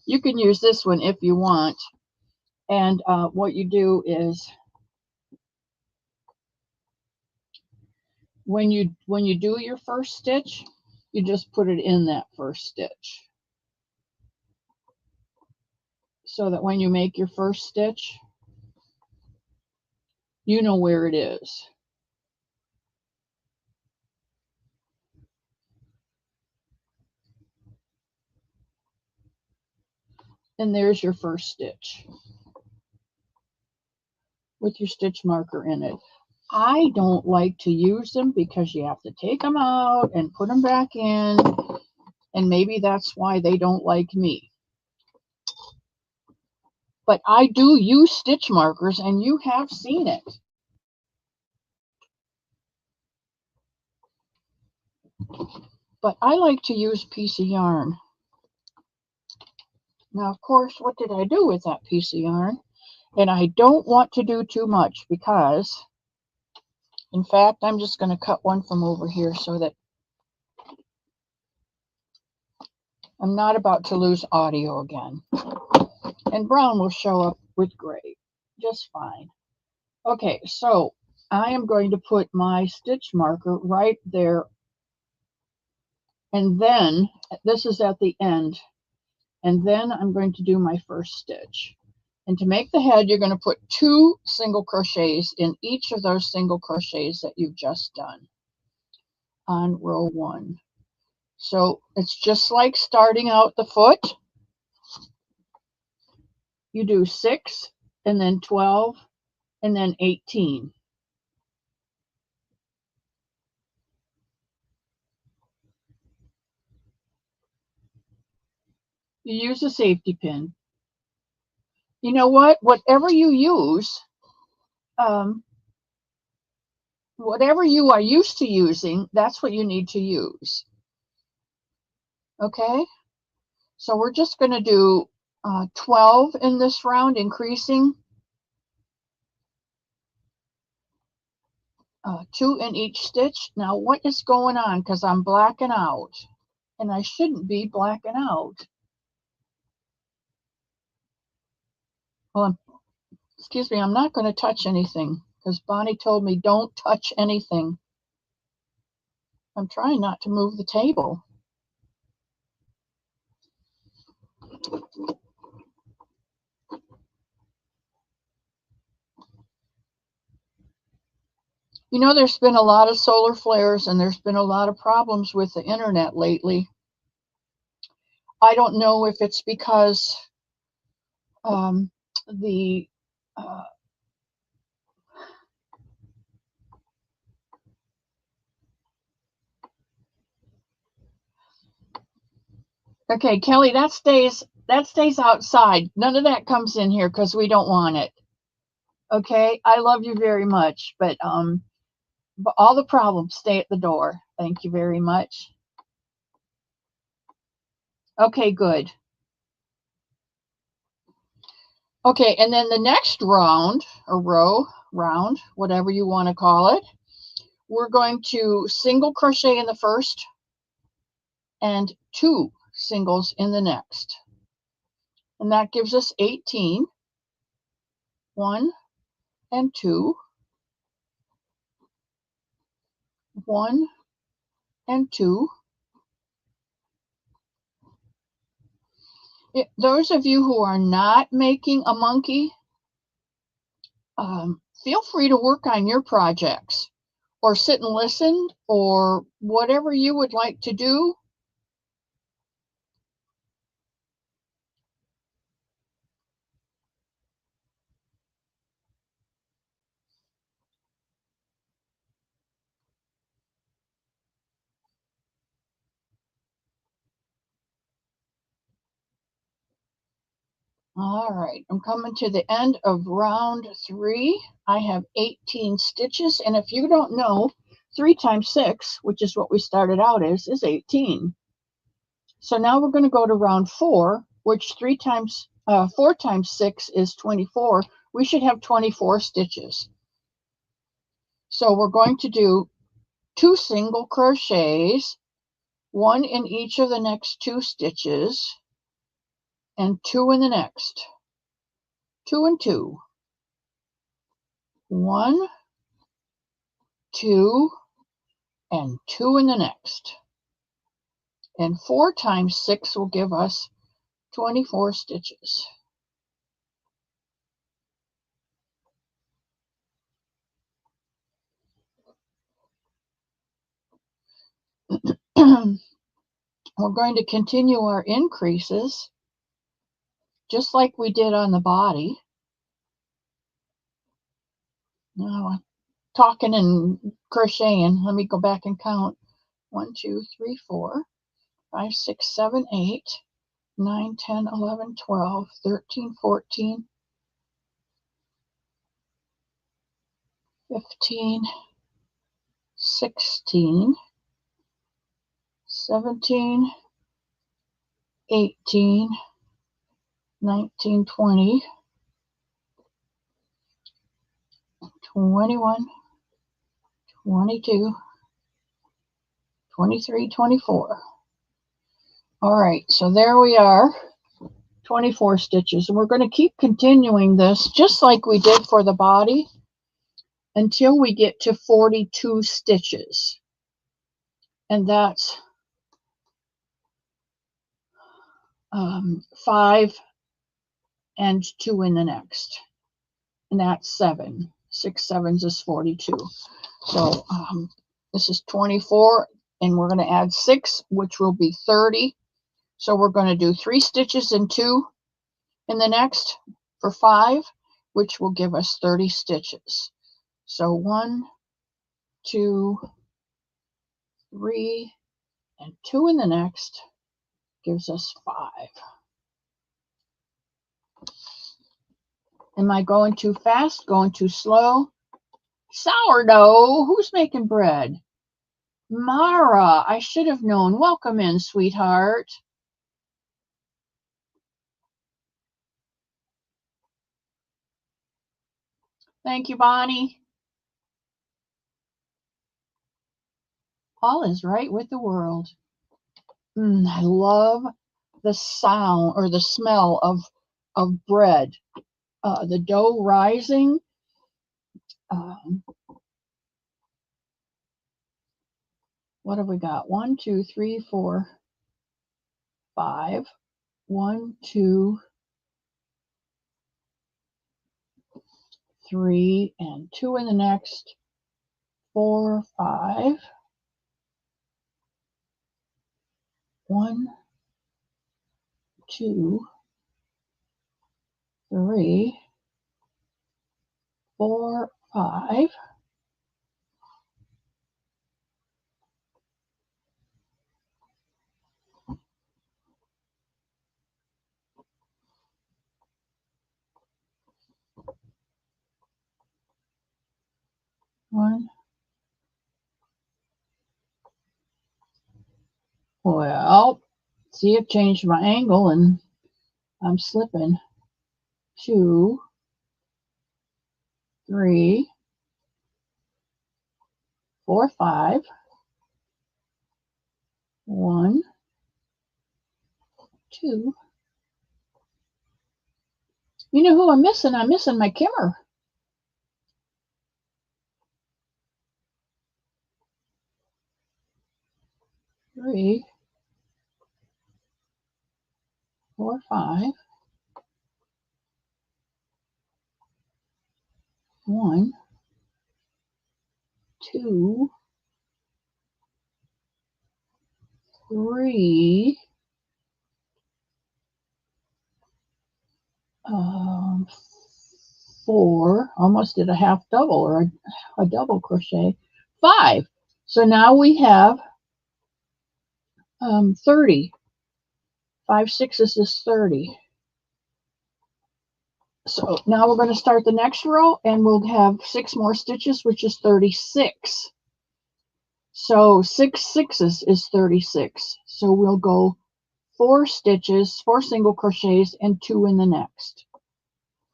You can use this one if you want. And what you do is when you do your first stitch, you just put it in that first stitch. So that when you make your first stitch, you know where it is. And there's your first stitch with your stitch marker in it. I don't like to use them because you have to take them out and put them back in. And maybe that's why they don't like me. But I do use stitch markers and you have seen it. But I like to use a piece of yarn. Now, of course, what did I do with that piece of yarn? And I don't want to do too much because, in fact, I'm just going to cut one from over here so that I'm not about to lose audio again. And brown will show up with gray just fine. Okay, so I am going to put my stitch marker right there. And then, this is at the end. And then I'm going to do my first stitch. And to make the head, you're going to put 2 single crochets in each of those single crochets that you've just done on row 1. So it's just like starting out the foot. You do 6 and then 12 and then 18. You use a safety pin. You know what? Whatever you use, whatever you are used to using, that's what you need to use. Okay? So we're just going to do 12 in this round, increasing 2 in each stitch. Now, what is going on? Because I'm blacking out, and I shouldn't be blacking out. Well, excuse me, I'm not going to touch anything because Bonnie told me don't touch anything. I'm trying not to move the table. You know, there's been a lot of solar flares and there's been a lot of problems with the internet lately. I don't know if it's because the okay, Kelly, that stays outside. None of that comes in here because we don't want it. Okay, I love you very much, but all the problems stay at the door. Thank you very much. Okay, good. Okay, and then the next round, or row, round, whatever you want to call it, we're going to single crochet in the first and 2 singles in the next. And that gives us 18. 1 and 2, 1 and 2. Those of you who are not making a monkey, feel free to work on your projects or sit and listen or whatever you would like to do. All right, I'm coming to the end of round 3. I have 18 stitches, and if you don't know, 3 times 6, which is what we started out as, is 18. So now we're going to go to round 4, which 4 times 6 is 24. We should have 24 stitches. So we're going to do 2 single crochets, 1 in each of the next 2 stitches, and 2 in the next. 2 and 2. 1, 2, and 2 in the next. And 4 times 6 will give us 24 stitches. We're going to continue our increases just like we did on the body. Now, talking and crocheting, let me go back and count. 1, 2, 3, 4, 5, 6, 7, 8, 9, 10, 11, 12, 13, 14, 15, 16, 17, 18, 19, 20, 21, 22, 23, 24. All right, so there we are, 24 stitches. And we're going to keep continuing this just like we did for the body until we get to 42 stitches. And that's 5 and 2 in the next. And that's 7. 6 sevens is 42. So this is 24, and we're going to add 6, which will be 30. So we're going to do 3 stitches and 2 in the next for 5, which will give us 30 stitches. So 1, 2, 3, and 2 in the next gives us 5. Am I going too fast? Going too slow? Sourdough, who's making bread? Mara, I should have known. Welcome in, sweetheart. Thank you, Bonnie. All is right with the world. I love the sound or the smell of bread. The dough rising. What have we got? 1, 2, 3, 4, 5. 1, 2, 3, and 2 in the next. 4, 5. 1, 2, 3, 4, 5. 1. Well, See, it changed my angle and I'm slipping. 2, 3, 4, 5. 1, 2. You know who I'm missing? I'm missing my kimmer. 3, 4, 5. 1, 2, 3, 4. Almost did a half double or a double crochet. 5. So now we have 30. 5 sixes is 30. So now we're going to start the next row and we'll have 6 more stitches, which is 36. So 6 sixes is 36. So we'll go 4 stitches, 4 single crochets, and 2 in the next.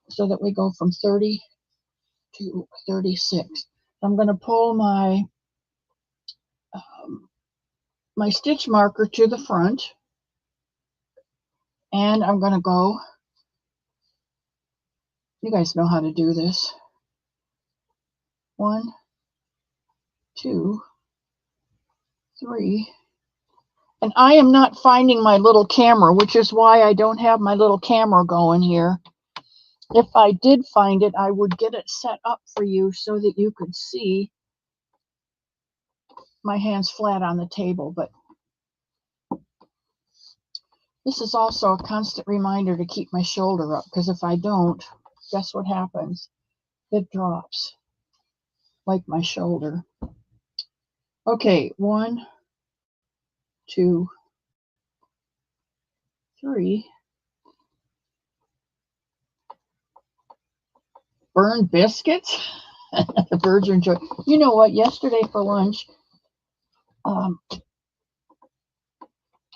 So that we go from 30 to 36. I'm going to pull my my stitch marker to the front, and I'm going to go, you guys know how to do this. 1, 2, 3. And I am not finding my little camera, which is why I don't have my little camera going here. If I did find it, I would get it set up for you so that you could see my hands flat on the table. But this is also a constant reminder to keep my shoulder up, because if I don't, guess what happens? It drops, like my shoulder. Okay, 1, 2, 3. Burned biscuits? The birds are enjoying. You know what? Yesterday for lunch,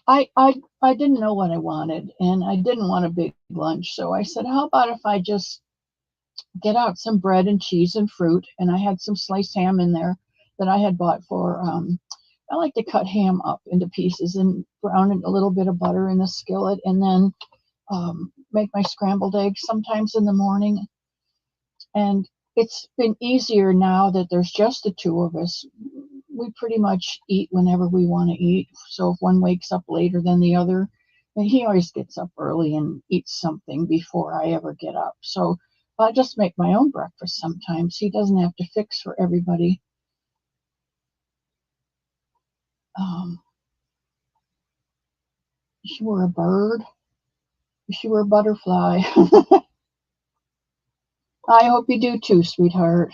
I didn't know what I wanted, and I didn't want a big lunch. So I said, how about if I just get out some bread and cheese and fruit? And I had some sliced ham in there that I had bought for, I like to cut ham up into pieces and brown it a little bit of butter in the skillet, and then make my scrambled eggs sometimes in the morning. And it's been easier now that there's just the two of us. We pretty much eat whenever we want to eat. So if one wakes up later than the other, and he always gets up early and eats something before I ever get up. So I just make my own breakfast sometimes. He doesn't have to fix for everybody. Wish you were a bird. Wish you were a butterfly. I hope you do too, sweetheart.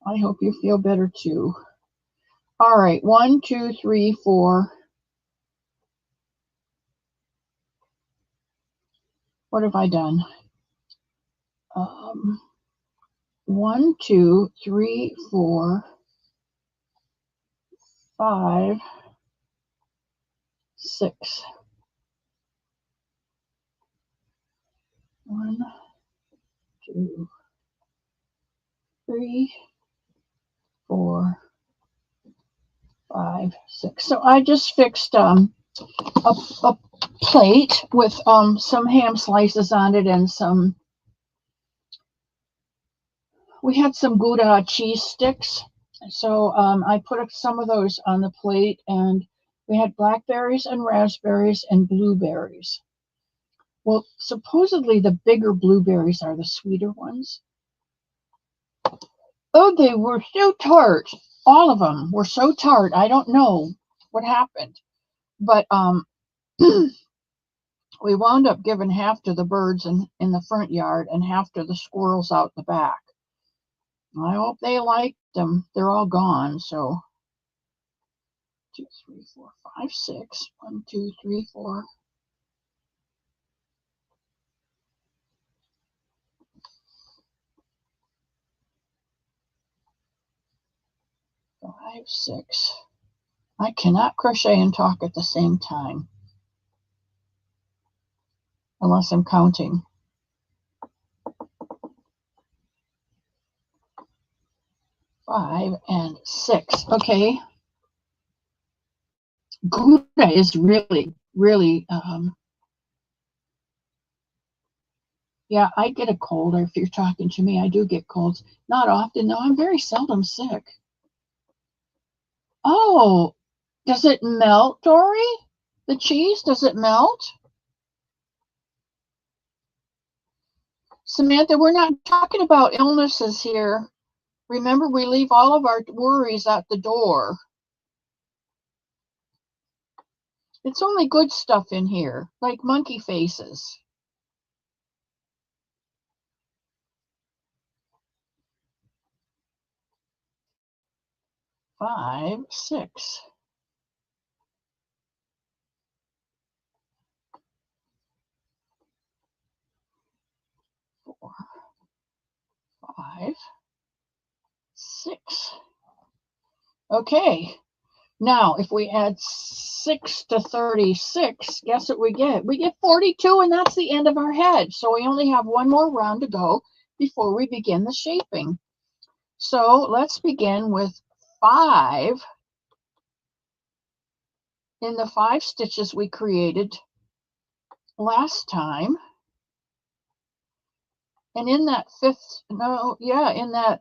I hope you feel better too. All right, 1, 2, 3, 4. What have I done? 1, 2, 3, 4, 5, 6. 1, 2, 3, 4, 5, 6. So I just fixed a plate with some ham slices on it and some. We had some Gouda cheese sticks, so I put some of those on the plate, and we had blackberries and raspberries and blueberries. Well, supposedly the bigger blueberries are the sweeter ones. Oh, they were so tart. All of them were so tart. I don't know what happened, but we wound up giving half to the birds in the front yard and half to the squirrels out the back. I hope they liked them. They're all gone, so 2, 3, 4, 5, 6. 1, 2, 3, 4. 5, 6. I cannot crochet and talk at the same time. unless I'm counting. Five and six. Okay. Gouda is really, really, yeah, I get a cold. If you're talking to me, I do get colds. Not often, though. I'm very seldom sick. Oh, does it melt, Dory? The cheese, does it melt? Samantha, we're not talking about illnesses here. Remember, we leave all of our worries at the door. It's only good stuff in here, like monkey faces. Five, six. Four, five, six. Okay. Now, if we add 6 to 36, guess what we get? We get 42, and that's the end of our head. So we only have one more round to go before we begin the shaping. So let's begin with 5 in the 5 stitches we created last time. And in that in that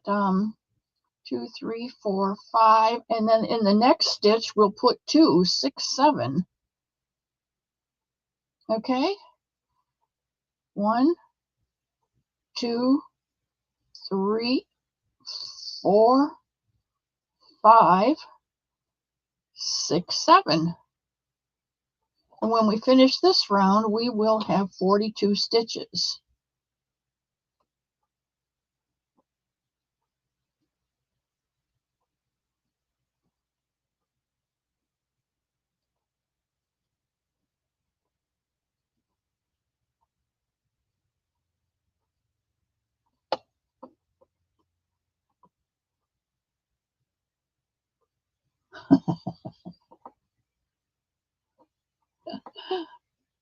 2, 3, 4, 5, and then in the next stitch we'll put 2, 6, 7. Okay, 1, 2, 3, 4, 5, 6, 7. And when we finish this round, we will have 42 stitches.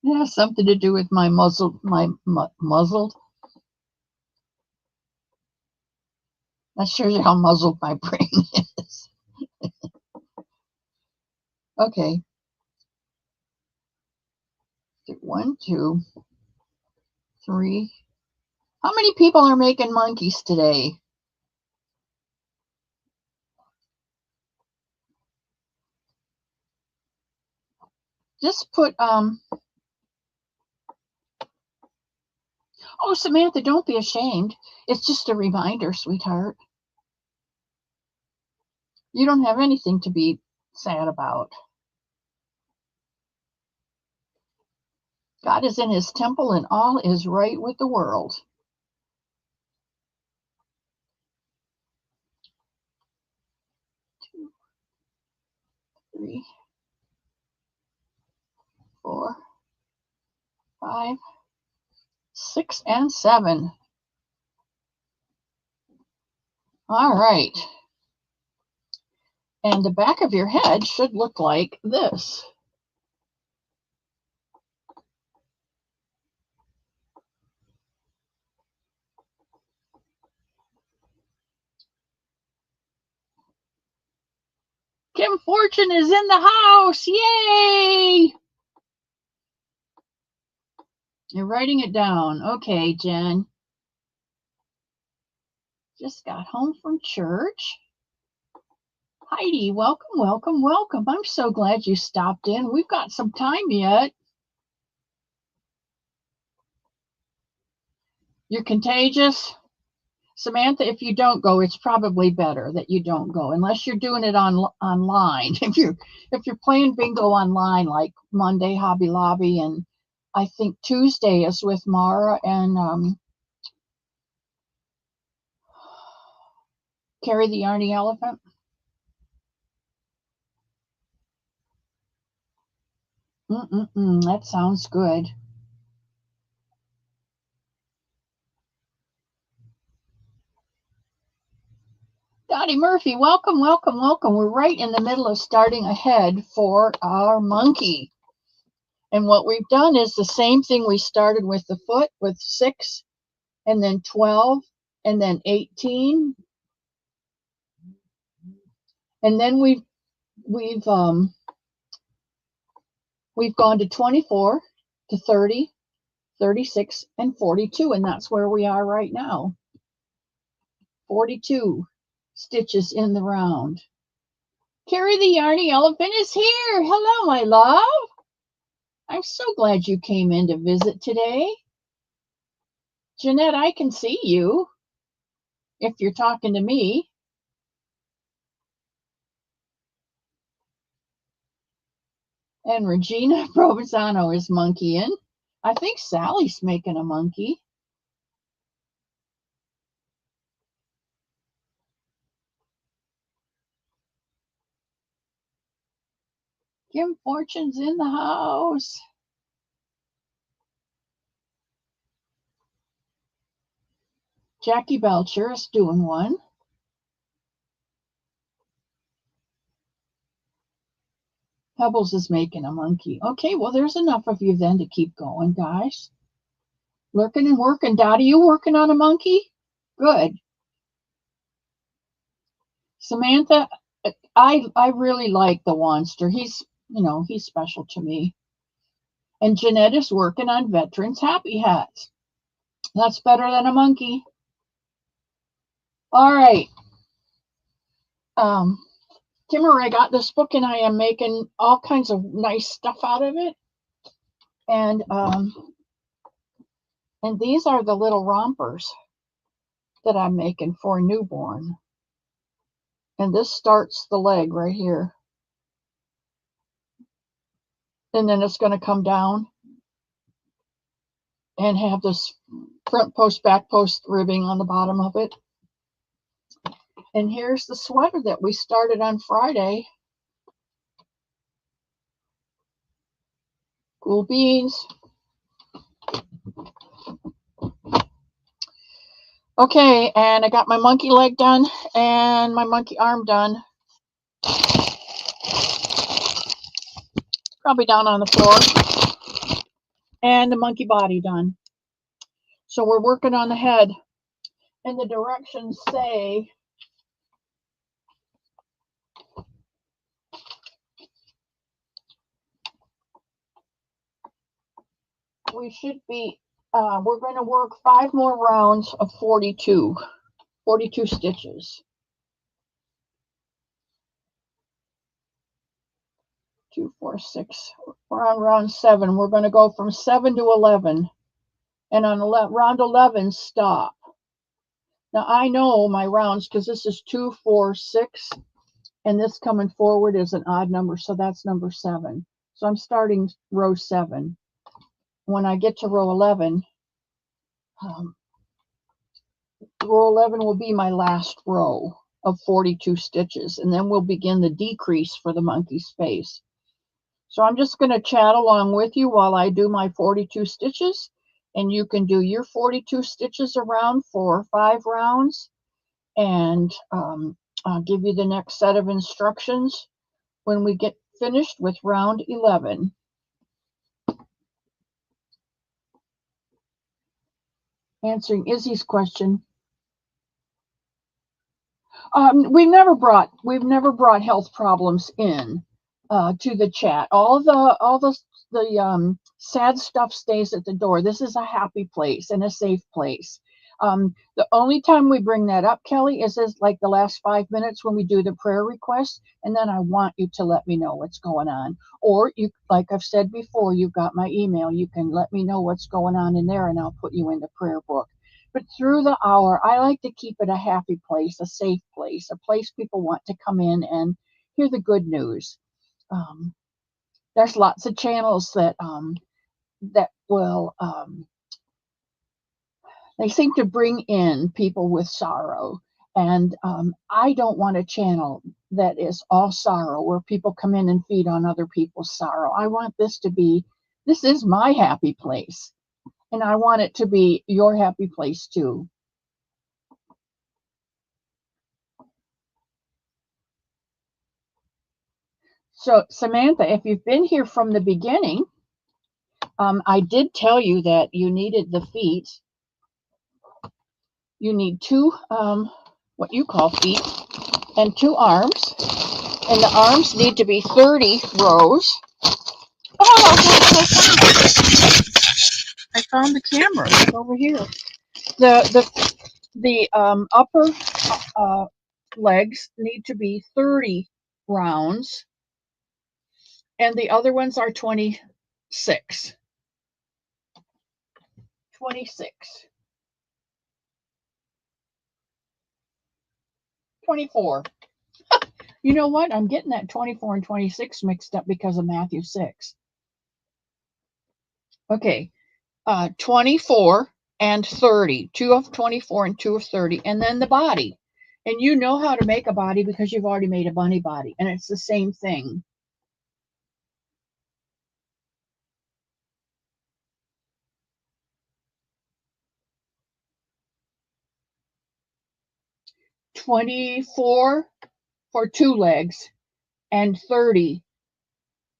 It has something to do with my muzzled. That shows you how muzzled my brain is. Okay. 1, 2, 3. How many people are making monkeys today? Just put oh, Samantha, don't be ashamed. It's just a reminder, sweetheart. You don't have anything to be sad about. God is in his temple and all is right with the world. 2, 3, 4, 5, 6, and 7. All right. And the back of your head should look like this. Kim Fortune is in the house. Yay! You're writing it down. Okay, Jen. Just got home from church. Heidi, welcome, welcome, welcome. I'm so glad you stopped in. We've got some time yet. You're contagious. Samantha, if you don't go, it's probably better that you don't go, unless you're doing it online. If you're playing bingo online, like Monday, Hobby Lobby, and I think Tuesday is with Mara and Carrie the Yarny Elephant. That sounds good. Dottie Murphy, welcome, welcome, welcome. We're right in the middle of starting ahead for our monkey. And what we've done is the same thing we started with the foot, with 6 and then 12 and then 18. And then we've gone to 24 to 30, 36 and 42, and that's where we are right now. 42 stitches in the round. Carrie the Yarny Elephant is here. Hello, my love. I'm so glad you came in to visit today. Jeanette, I can see you if you're talking to me. And Regina Provenzano is monkeying. I think Sally's making a monkey. Kim Fortune's in the house. Jackie Belcher is doing one. Pebbles is making a monkey. Okay, well, there's enough of you then to keep going, guys. Lurking and working. Dottie, you working on a monkey? Good. Samantha, I really like the Wanster. He's special to me. And Jeanette is working on Veterans Happy Hats. That's better than a monkey. All right. Kimmeray got this book and I am making all kinds of nice stuff out of it. And these are the little rompers that I'm making for a newborn. And this starts the leg right here. And then it's going to come down and have this front post, back post ribbing on the bottom of it. And here's the sweater that we started on Friday. Cool beans. Okay, and I got my monkey leg done and my monkey arm done. Probably down on the floor. And the monkey body done. So we're working on the head. And the directions say we should be, we're going to work 5 more rounds of 42 stitches. 2, 4, 6. We're on round 7. We're going to go from 7 to 11. And on round 11, stop. Now I know my rounds because this is 2, 4, 6. And this coming forward is an odd number, so that's number 7. So I'm starting row 7. When I get to row 11, row 11 will be my last row of 42 stitches, and then we'll begin the decrease for the monkey's face. So I'm just going to chat along with you while I do my 42 stitches, and you can do your 42 stitches around for 5 rounds, and I'll give you the next set of instructions when we get finished with round 11. Answering Izzy's question. We've never brought health problems in to the chat. All the sad stuff stays at the door. This is a happy place and a safe place. The only time we bring that up, Kelly, is like the last 5 minutes when we do the prayer request, and then I want you to let me know what's going on. Or you, like I've said before, you've got my email. You can let me know what's going on in there, and I'll put you in the prayer book. But through the hour, I like to keep it a happy place, a safe place, a place people want to come in and hear the good news. There's lots of channels that will they seem to bring in people with sorrow, and I don't want a channel that is all sorrow where people come in and feed on other people's sorrow. I want this is my happy place. And I want it to be your happy place too. So Samantha, if you've been here from the beginning, I did tell you that you needed the feet. You need two, what you call feet, and two arms. And the arms need to be 30 rows. Oh, I found the camera. It's over here. The upper legs need to be 30 rounds, and the other ones are 26. 26. 24. You know what? I'm getting that 24 and 26 mixed up because of Matthew 6. Okay. 24 and 30. Two of 24 and two of 30. And then the body. And you know how to make a body because you've already made a bunny body. And it's the same thing. $24 for 2 legs and $30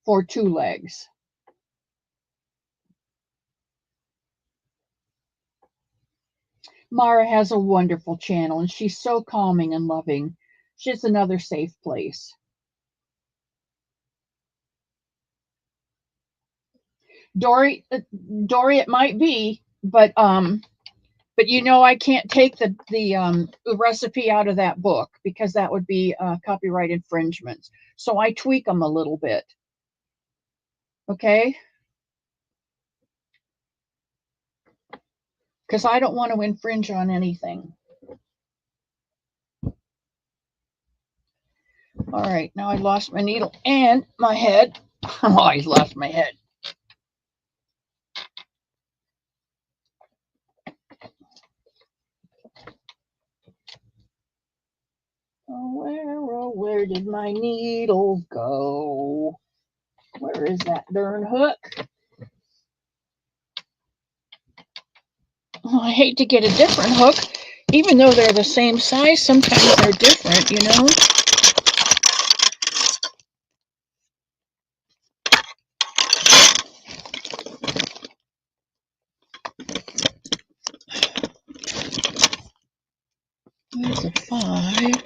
for 2 legs. Mara has a wonderful channel and she's so calming and loving. She's another safe place. Dory, it might be, but you know I can't take the recipe out of that book because that would be copyright infringements. So I tweak them a little bit. Okay? Because I don't want to infringe on anything. All right, now I lost my needle and my head. Oh, I lost my head. Oh, where did my needle go? Where is that darn hook? Oh, I hate to get a different hook. Even though they're the same size, sometimes they're different, you know? That's a 5.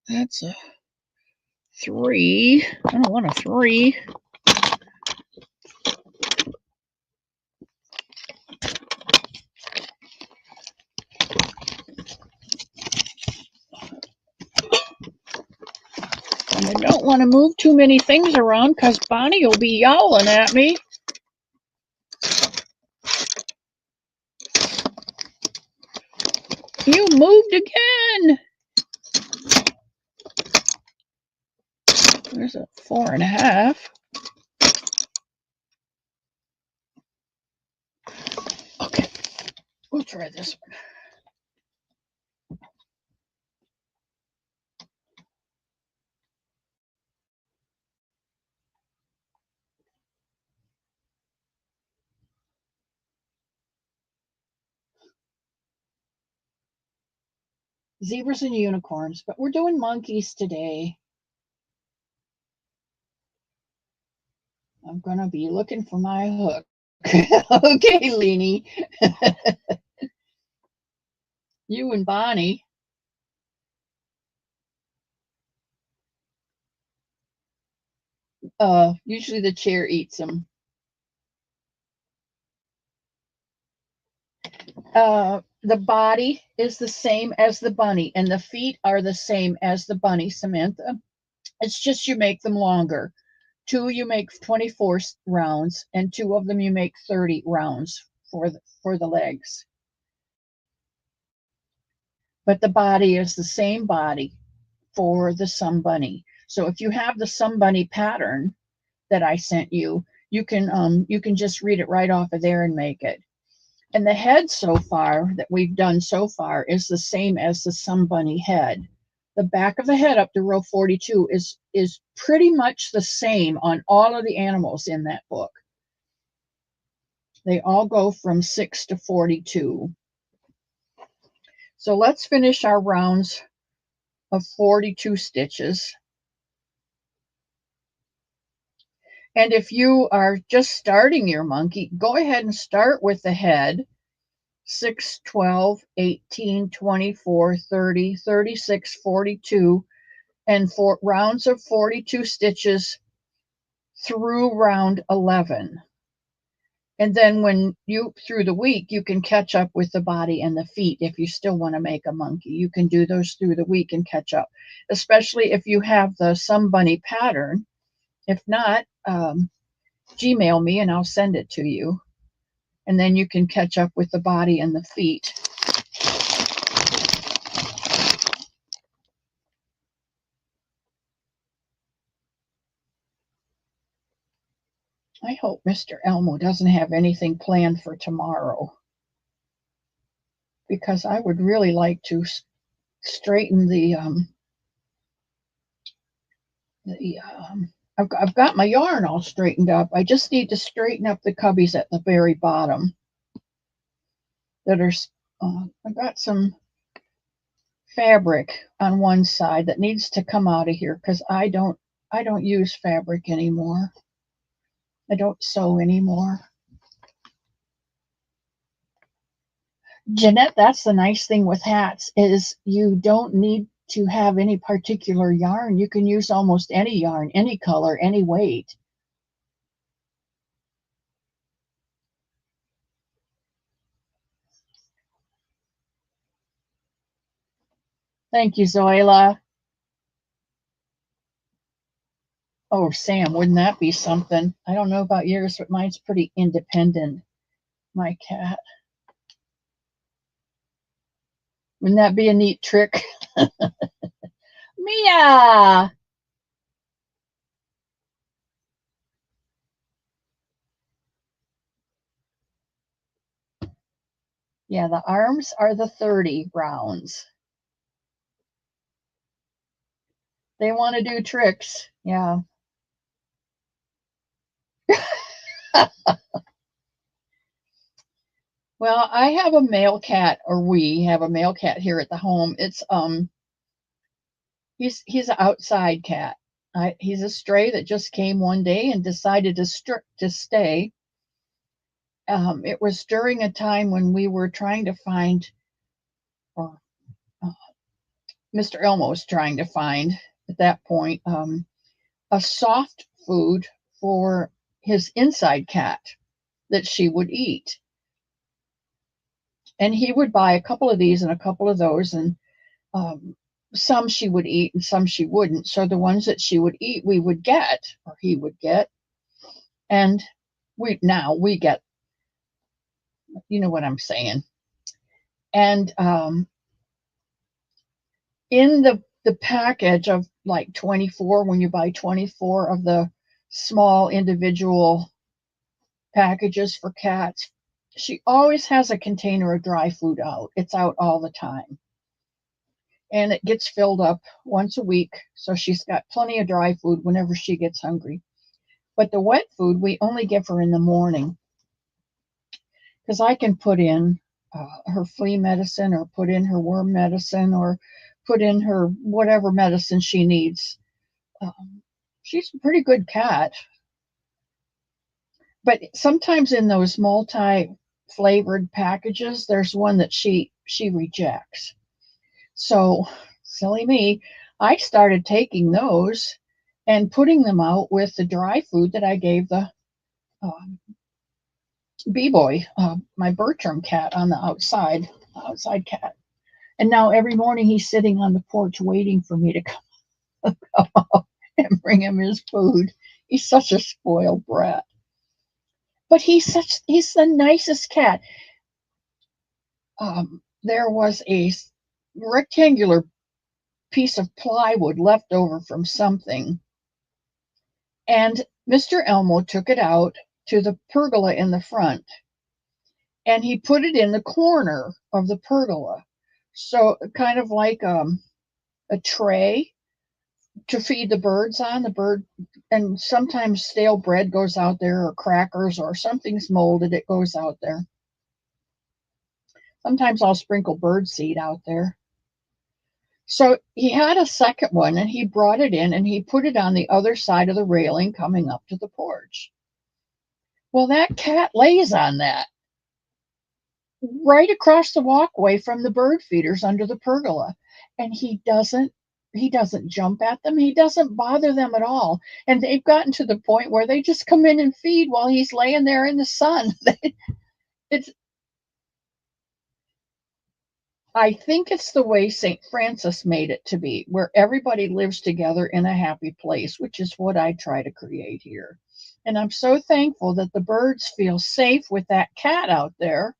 That's a 3. I don't want a 3. And I don't want to move too many things around because Bonnie will be yowling at me. You moved again. There's a 4.5. Okay, we'll try this one. Zebras and unicorns, but we're doing monkeys today. I'm gonna be looking for my hook. Okay, Leanie. You and Bonnie. Usually the chair eats them. The body is the same as the bunny, and the feet are the same as the bunny, Samantha. It's just you make them longer. 2 you make 24 rounds, and 2 of them you make 30 rounds for the legs. But the body is the same body for the Somebunny. So if you have the Somebunny pattern that I sent you, you can just read it right off of there and make it. And the head so far that we've done so far is the same as the Somebunny head. The back of the head up to row 42 is pretty much the same on all of the animals in that book. They all go from 6 to 42. So let's finish our rounds of 42 stitches. And if you are just starting your monkey, go ahead and start with the head 6, 12, 18, 24, 30, 36, 42, and 4 rounds of 42 stitches through round 11. And then when you, through the week, you can catch up with the body and the feet. If you still want to make a monkey, you can do those through the week and catch up, especially if you have the Somebunny pattern. If not, Gmail me and I'll send it to you. And then you can catch up with the body and the feet. I hope Mr. Elmo doesn't have anything planned for tomorrow, because I would really like to straighten I've got my yarn all straightened up. I just need to straighten up the cubbies at the very bottom that are, I've got some fabric on one side that needs to come out of here because I don't use fabric anymore. I don't sew anymore. Jeanette, that's the nice thing with hats is you don't need to have any particular yarn. You can use almost any yarn, any color, any weight. Thank you, Zoila. Oh, Sam, wouldn't that be something? I don't know about yours, but mine's pretty independent, my cat. Wouldn't that be a neat trick? Mia! Yeah, the arms are the 30 rounds. They want to do tricks. Yeah. Well, I have a male cat, or we have a male cat here at the home. It's he's an outside cat. He's a stray that just came one day and decided to stay. It was during a time when we were trying to find, or Mr. Elmo was trying to find at that point, a soft food for his inside cat that she would eat. And he would buy a couple of these and a couple of those, and some she would eat and some she wouldn't. So the ones that she would eat, we would get, or he would get, and we get, you know what I'm saying. And in the package of like 24, when you buy 24 of the small individual packages for cats, she always has a container of dry food out. It's out all the time. And it gets filled up once a week. So she's got plenty of dry food whenever she gets hungry. But the wet food, we only give her in the morning because I can put in her flea medicine or put in her worm medicine or put in her whatever medicine she needs. She's a pretty good cat. But sometimes in those multi-flavored packages, there's one that she rejects. So, silly me, I started taking those and putting them out with the dry food that I gave the B-boy, my Bertram cat on the outside cat. And now every morning he's sitting on the porch waiting for me to come out and bring him his food. He's such a spoiled brat. But he's the nicest cat. There was a rectangular piece of plywood left over from something, and Mr. Elmo took it out to the pergola in the front, and he put it in the corner of the pergola, so kind of like a tray to feed the birds on. The bird, and sometimes stale bread goes out there, or crackers, or something's molded, it goes out there. Sometimes I'll sprinkle bird seed out there. So he had a second one and he brought it in and he put it on the other side of the railing coming up to the porch. Well, that cat lays on that right across the walkway from the bird feeders under the pergola. And he doesn't jump at them. He doesn't bother them at all. And they've gotten to the point where they just come in and feed while he's laying there in the sun. it's I think it's the way St. Francis made it to be, where everybody lives together in a happy place, which is what I try to create here. And I'm so thankful that the birds feel safe with that cat out there.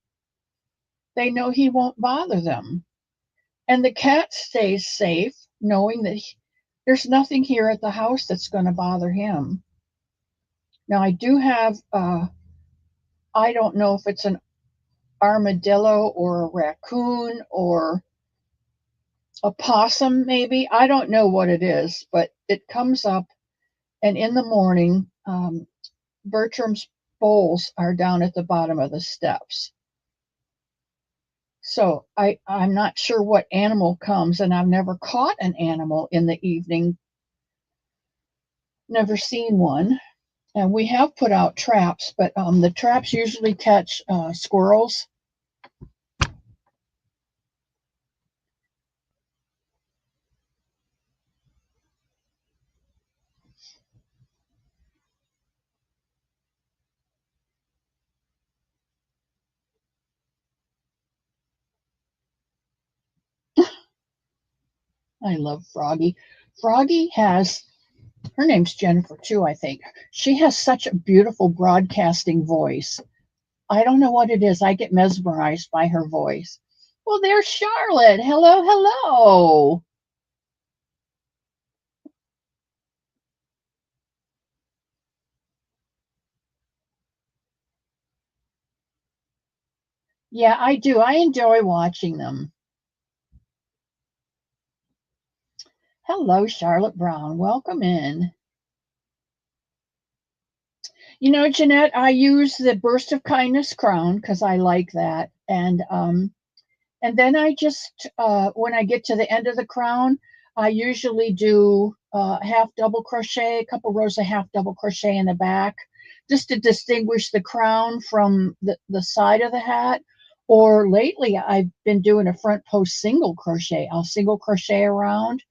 They know he won't bother them. And the cat stays safe, knowing that there's nothing here at the house that's going to bother him. Now, I do have, I don't know if it's an armadillo or a raccoon or a possum, maybe. I don't know what it is, but it comes up, and in the morning, Bertram's bowls are down at the bottom of the steps. So I'm not sure what animal comes, and I've never caught an animal in the evening, never seen one. And we have put out traps, but the traps usually catch squirrels. I love Froggy. Froggy has, her name's Jennifer too, I think. She has such a beautiful broadcasting voice. I don't know what it is. I get mesmerized by her voice. Well, there's Charlotte. Hello, hello. Yeah, I do. I enjoy watching them. Hello, Charlotte Brown. Welcome in. You know, Jeanette, I use the Burst of Kindness crown because I like that. And then I just, when I get to the end of the crown, I usually do half double crochet, a couple rows of half double crochet in the back, just to distinguish the crown from the side of the hat. Or lately, I've been doing a front post single crochet. I'll single crochet around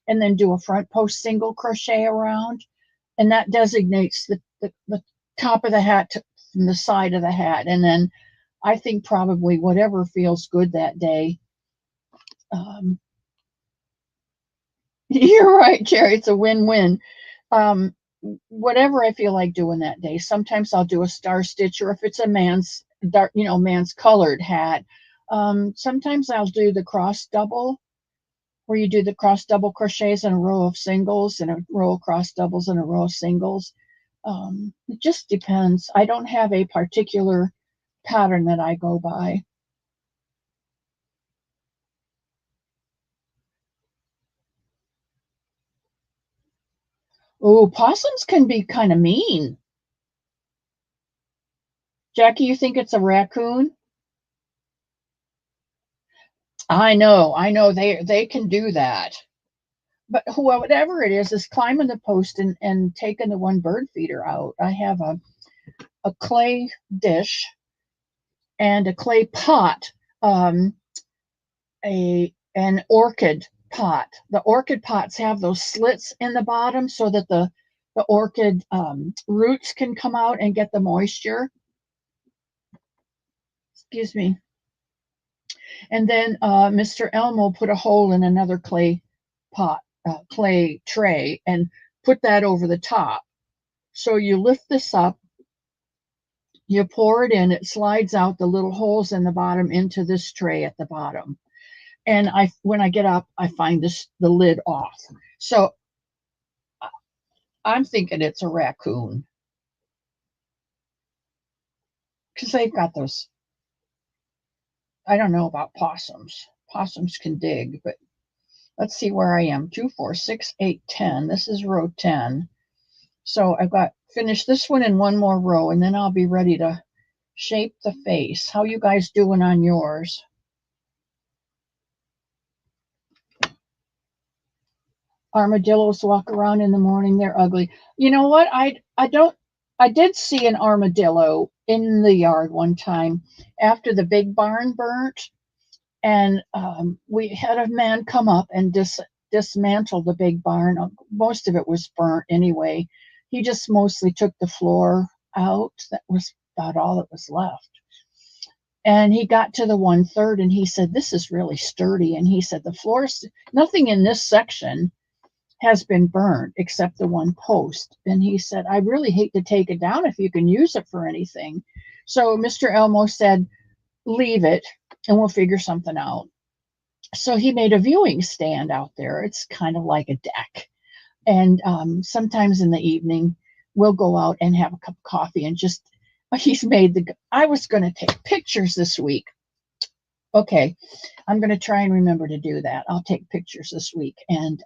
and then do a front post single crochet around. And that designates the top of the hat from the side of the hat. And then I think probably whatever feels good that day. Um, you're right, Jerry. It's a win-win. Um, whatever I feel like doing that day. Sometimes I'll do a star stitch, or if it's a man's dark, man's colored hat. Sometimes I'll do the cross double, where you do the cross double crochets in a row of singles and a row of cross doubles and a row of singles. It just depends. I don't have a particular pattern that I go by. Oh, possums can be kind of mean. Jackie, you think it's a raccoon? I know, they can do that. But whatever it is climbing the post and taking the one bird feeder out. I have a clay dish and a clay pot, a an orchid pot. The orchid pots have those slits in the bottom so that the orchid roots can come out and get the moisture. Excuse me. And then Mr. Elmo put a hole in another clay pot, clay tray, and put that over the top. So you lift this up, you pour it in, it slides out the little holes in the bottom into this tray at the bottom. And when I get up, I find the lid off. So I'm thinking it's a raccoon because they've got those. I don't know about possums. Possums can dig, but let's see where I am. 2, 4, 6, 8, 10. This is row 10. So I've got finish this one in one more row, and then I'll be ready to shape the face. How you guys doing on yours? Armadillos walk around in the morning. They're ugly. You know what? I don't. I did see an armadillo in the yard one time after the big barn burnt, and we had a man come up and dismantle the big barn. Most of it was burnt anyway. He just mostly took the floor out. That was about all that was left. And he got to the one third and he said, "This is really sturdy." And he said, "The floors, nothing in this section has been burned except the one post." And he said, "I really hate to take it down if you can use it for anything." So Mr. Elmo said, "Leave it and we'll figure something out." So he made a viewing stand out there. It's kind of like a deck. And sometimes in the evening, we'll go out and have a cup of coffee and just, he's made the, I was going to take pictures this week. Okay, I'm going to try and remember to do that. I'll take pictures this week and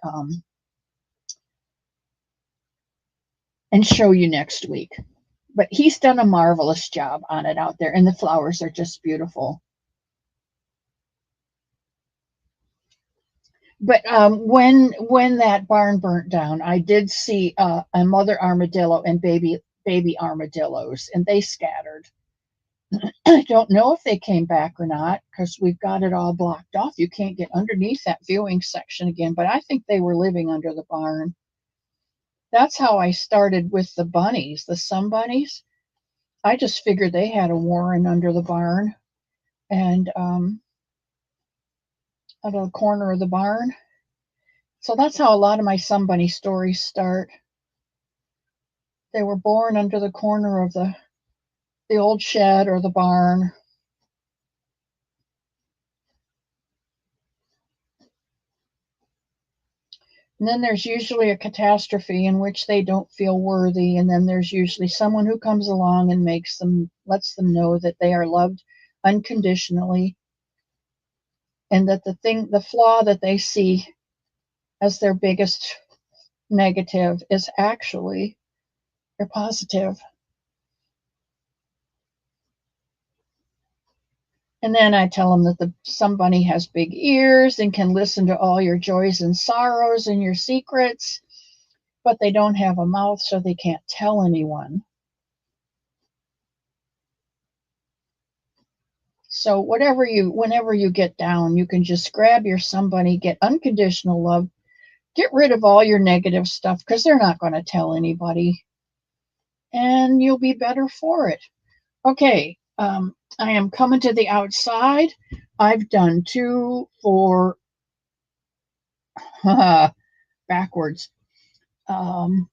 show you next week. But he's done a marvelous job on it out there, and the flowers are just beautiful. But when that barn burnt down, I did see a mother armadillo and baby armadillos, and they scattered. I don't know if they came back or not because we've got it all blocked off. You can't get underneath that viewing section again. But I think they were living under the barn. That's how I started with the bunnies, the Somebunnies. I just figured they had a warren under the barn and out of the corner of the barn. So that's how a lot of my Somebunny stories start. They were born under the corner of the old shed or the barn. And then there's usually a catastrophe in which they don't feel worthy. And then there's usually someone who comes along and lets them know that they are loved unconditionally and that the flaw that they see as their biggest negative is actually their positive. And then I tell them that the Somebody has big ears and can listen to all your joys and sorrows and your secrets, but they don't have a mouth, so they can't tell anyone. So whenever you get down, you can just grab your Somebody, get unconditional love, get rid of all your negative stuff because they're not going to tell anybody, and you'll be better for it. Okay, I am coming to the outside. I've done 2, 4, backwards. Um,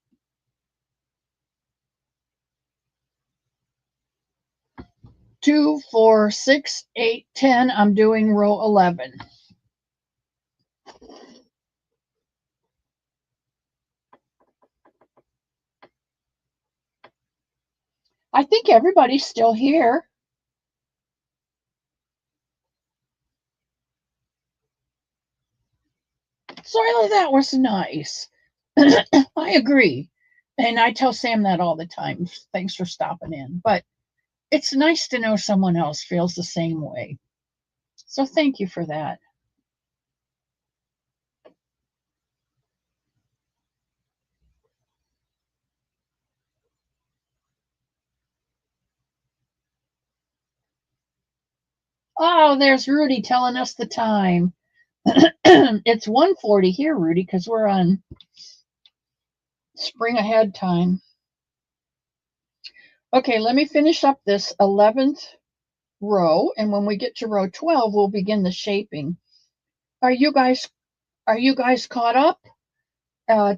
2, 4, 6, 8, 10. I'm doing row 11. I think everybody's still here. Sorry, that was nice. I agree. And I tell Sam that all the time. Thanks for stopping in. But it's nice to know someone else feels the same way. So thank you for that. Oh, there's Rudy telling us the time. It's 1:40 here, Rudy, because we're on spring ahead time. Okay, let me finish up this 11th row, and when we get to row 12, we'll begin the shaping. Are you guys caught up?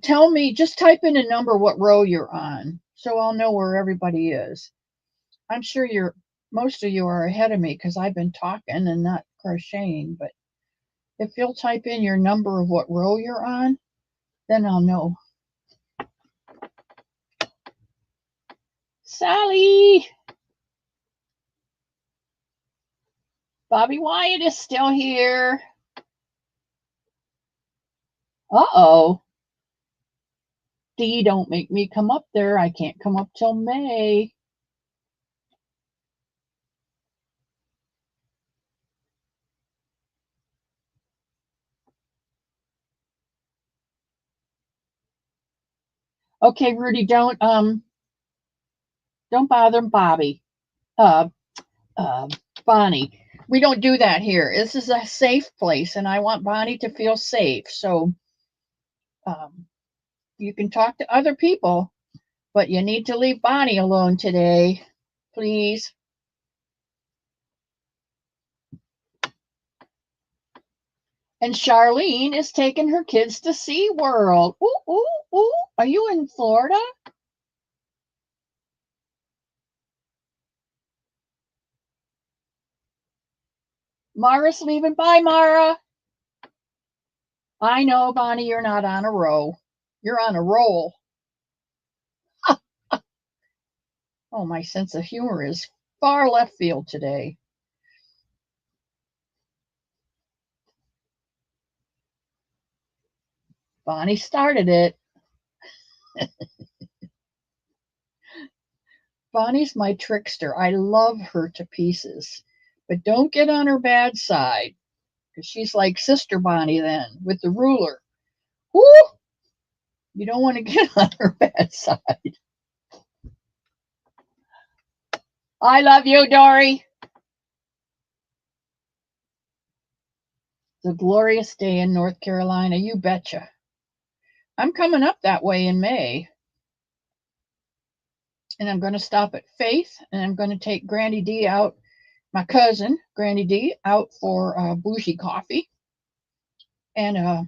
Tell me, just type in a number what row you're on, so I'll know where everybody is. I'm sure most of you are ahead of me because I've been talking and not crocheting, but if you'll type in your number of what row you're on, then I'll know. Sally! Bobby Wyatt is still here. Uh-oh. Dee, don't make me come up there. I can't come up till May. Okay, Rudy, don't bother Bobby. Uh, uh, Bonnie. We don't do that here. This is a safe place, and I want Bonnie to feel safe. So um, you can talk to other people, but you need to leave Bonnie alone today, please. And Charlene is taking her kids to SeaWorld. Ooh, ooh, ooh. Are you in Florida? Mara's leaving. Bye, Mara. I know, Bonnie, you're not on a row. You're on a roll. Oh, my sense of humor is far left field today. Bonnie started it. Bonnie's my trickster. I love her to pieces. But don't get on her bad side, because she's like Sister Bonnie then, with the ruler. Whoo! You don't want to get on her bad side. I love you, Dory. It's a glorious day in North Carolina, you betcha. I'm coming up that way in May, and I'm going to stop at Faith, and I'm going to take Granny D out, my cousin, Granny D, out for bougie coffee and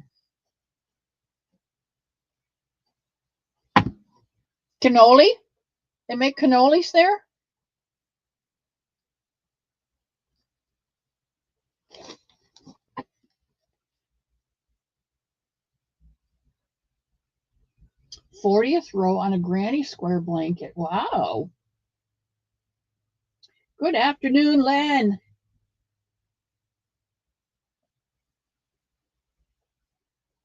cannoli. They make cannolis there. 40th row on a granny square blanket. Wow. Good afternoon, Len.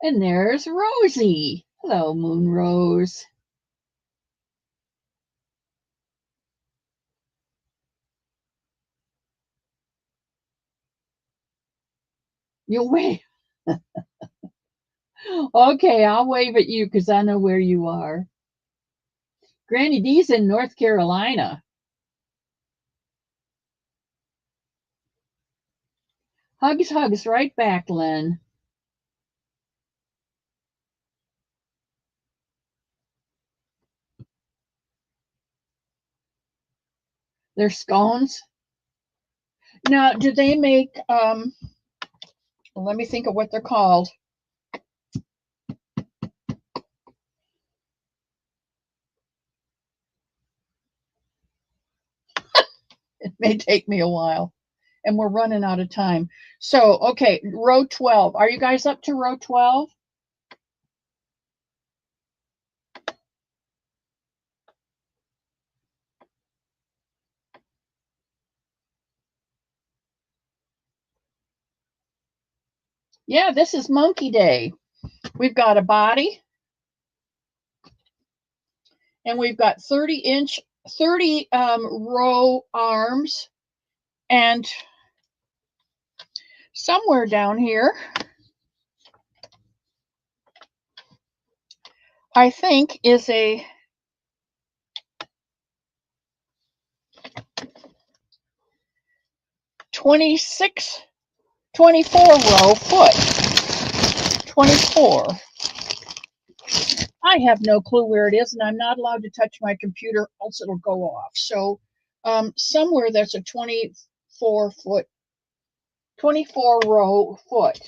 And there's Rosie. Hello, Moon Rose. You wave. Okay, I'll wave at you because I know where you are. Granny D's in North Carolina. Hugs, hugs, right back, Len. They're scones. Now, do they make, let me think of what they're called. It may take me a while, and we're running out of time. So, okay, row 12. Are you guys up to row 12? Yeah, this is Monkey Day. We've got a body, and we've got 30 row arms, and somewhere down here, I think, is a 26, 24 row foot. 24. I have no clue where it is, and I'm not allowed to touch my computer, else it'll go off. So somewhere there's a 24 row foot.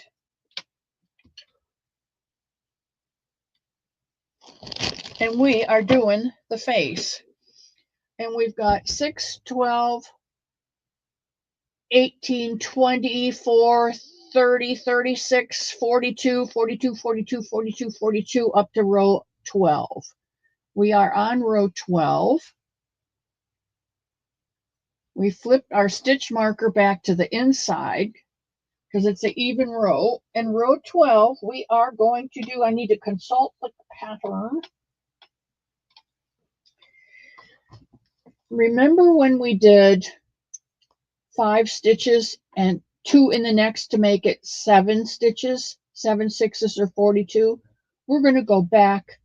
And we are doing the face. And we've got 6, 12, 18, 24, 30, 36, 42, 42, 42, 42, 42, up to row 12. We are on row 12. We flipped our stitch marker back to the inside because it's an even row. And row 12, we are going to do, I need to consult the pattern. Remember when we did 5 stitches and 2 in the next to make it 7 stitches, 7 sixes or 42? We're going to go back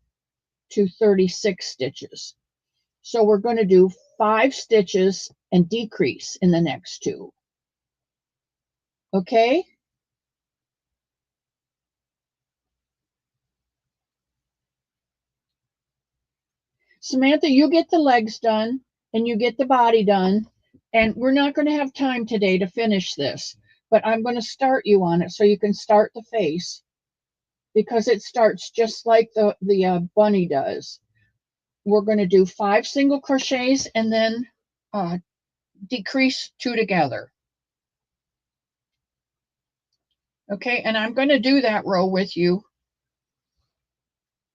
to 36 stitches. So we're going to do 5 stitches and decrease in the next 2. Okay? Samantha, you get the legs done and you get the body done. And we're not going to have time today to finish this, but I'm going to start you on it so you can start the face, because it starts just like the bunny does. We're going to do 5 single crochets and then decrease 2 together. Okay, and I'm going to do that row with you.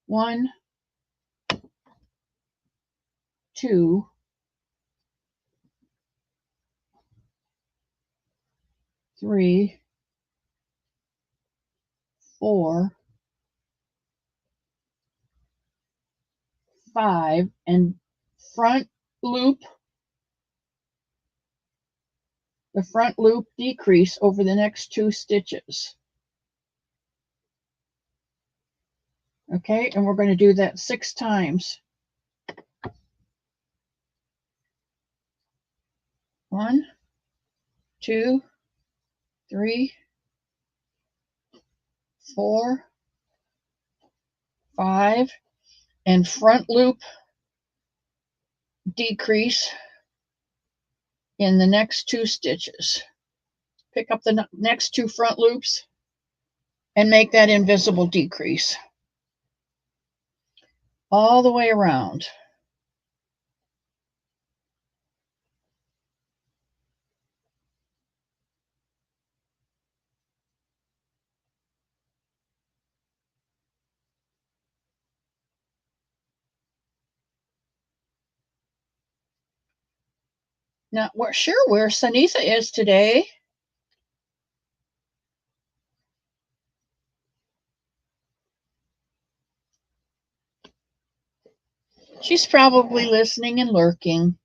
1, 2, 3, 4, 5, and front loop, the front loop decrease over the next 2 stitches. Okay, and we're going to do that 6 times. 1, 2, 3, 4, 5, and front loop decrease in the next 2 stitches. Pick up the next 2 front loops and make that invisible decrease all the way around. Now, we're sure where Sanitha is today. She's probably listening and lurking.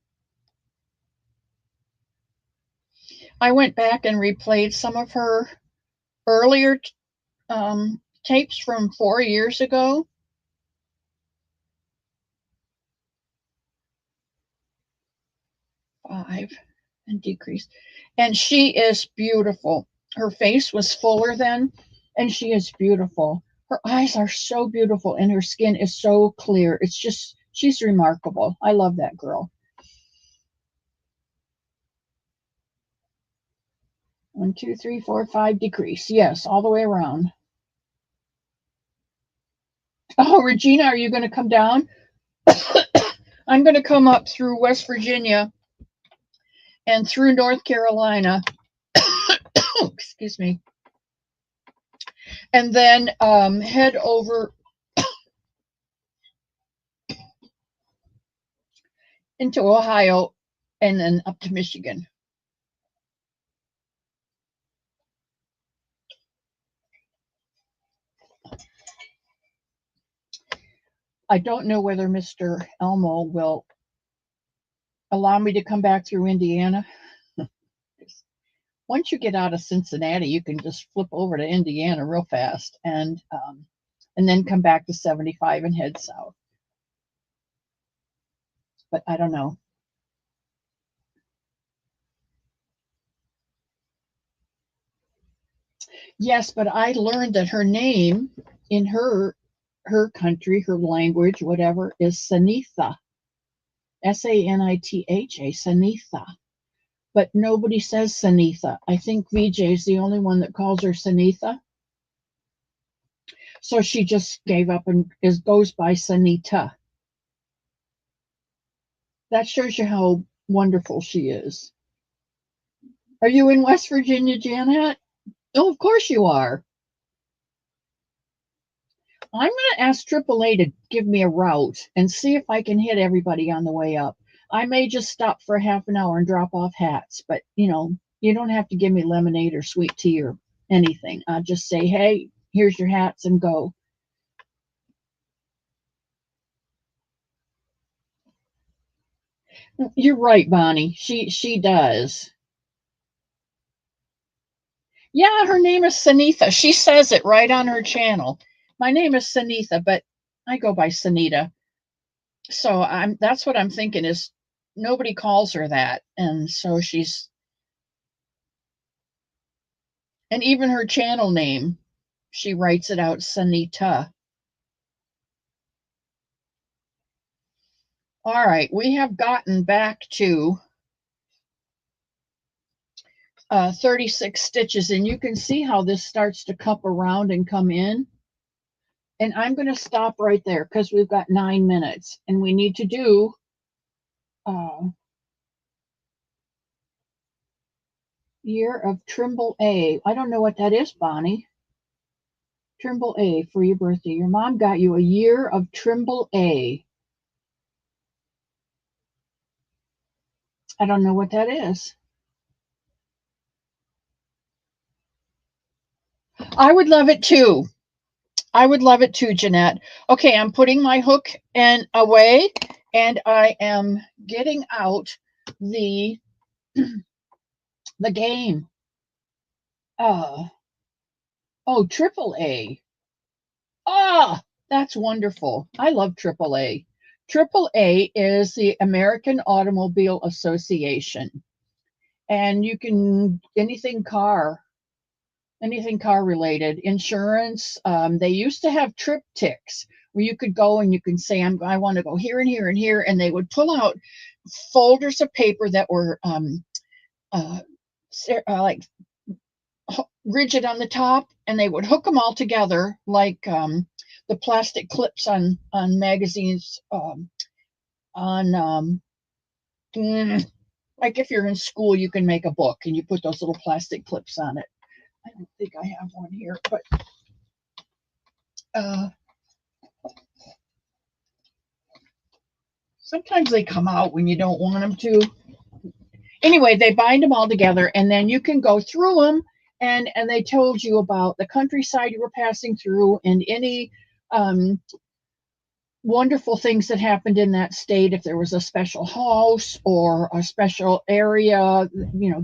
I went back and replayed some of her earlier tapes from 4 years ago. Five and decrease. And she is beautiful. Her face was fuller then, and she is beautiful. Her eyes are so beautiful, and her skin is so clear. It's just, she's remarkable. I love that girl. 1, 2, 3, 4, 5, decrease. Yes, all the way around. Oh, Regina, are you going to come down? I'm going to come up through West Virginia and through North Carolina. Excuse me. And then head over into Ohio and then up to Michigan. I don't know whether Mr. Elmo will allow me to come back through Indiana. Once you get out of Cincinnati, you can just flip over to Indiana real fast and then come back to 75 and head south. But I don't know. Yes, but I learned that her name in her country, her language, whatever, is Sanitha. Sanitha, Sanitha. But nobody says Sanitha. I think VJ is the only one that calls her Sanitha. So she just gave up and goes by Sanita. That shows you how wonderful she is. Are you in West Virginia, Janet? Oh, of course you are. I'm going to ask AAA to give me a route and see if I can hit everybody on the way up. I may just stop for half an hour and drop off hats, but you don't have to give me lemonade or sweet tea or anything. I'll just say, hey, here's your hats and go. You're right, Bonnie. She does. Yeah, her name is Sanitha. She says it right on her channel. My name is Sanitha, but I go by Sanita. So that's what I'm thinking is nobody calls her that. And so and even her channel name, she writes it out Sanita. All right, we have gotten back to 36 stitches, and you can see how this starts to cup around and come in. And I'm going to stop right there because we've got 9 minutes and we need to do year of Trimble A. I don't know what that is, Bonnie. Trimble A for your birthday. Your mom got you a year of Trimble A. I don't know what that is. I would love it too. I would love it too, Jeanette. Okay, I'm putting my hook and away, and I am getting out the the game. Uh oh, Triple A. Ah, that's wonderful. I love Triple A. Triple A is the American Automobile Association, and you can anything car related, insurance. They used to have triptychs where you could go and you can say, I want to go here and here and here. And they would pull out folders of paper that were uh, like rigid on the top, and they would hook them all together like the plastic clips on magazines on like if you're in school, you can make a book and you put those little plastic clips on it. I don't think I have one here, but uh, sometimes they come out when you don't want them to. Anyway, they bind them all together, and then you can go through them, and they told you about the countryside you were passing through and any wonderful things that happened in that state. If there was a special house or a special area,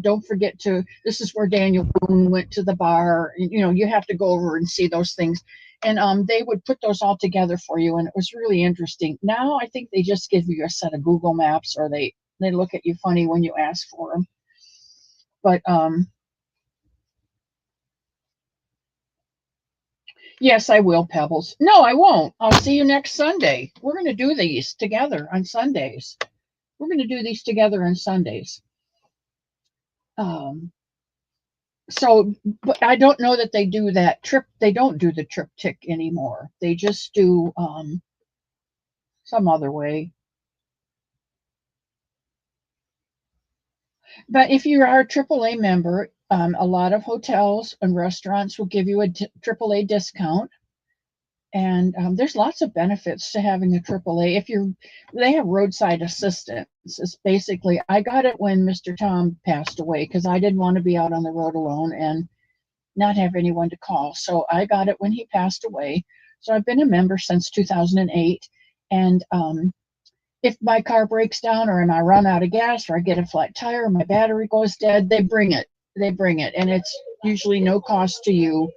don't forget to, this is where Daniel Boone went to the bar. You have to go over and see those things. And they would put those all together for you, and it was really interesting. Now I think they just give you a set of Google Maps, or they look at you funny when you ask for them. But yes, I will, Pebbles. No, I won't. I'll see you next Sunday. We're going to do these together on Sundays. We're going to do these together on Sundays. Um, so, but I don't know that they do that trip. They don't do the triptych anymore. They just do some other way. But if you are a AAA member, a lot of hotels and restaurants will give you a AAA discount. And there's lots of benefits to having a AAA. They have roadside assistance. It's basically, I got it when Mr. Tom passed away because I didn't want to be out on the road alone and not have anyone to call. So I got it when he passed away. So I've been a member since 2008. And if my car breaks down or I run out of gas or I get a flat tire or my battery goes dead, they bring it. They bring it. And it's usually no cost to you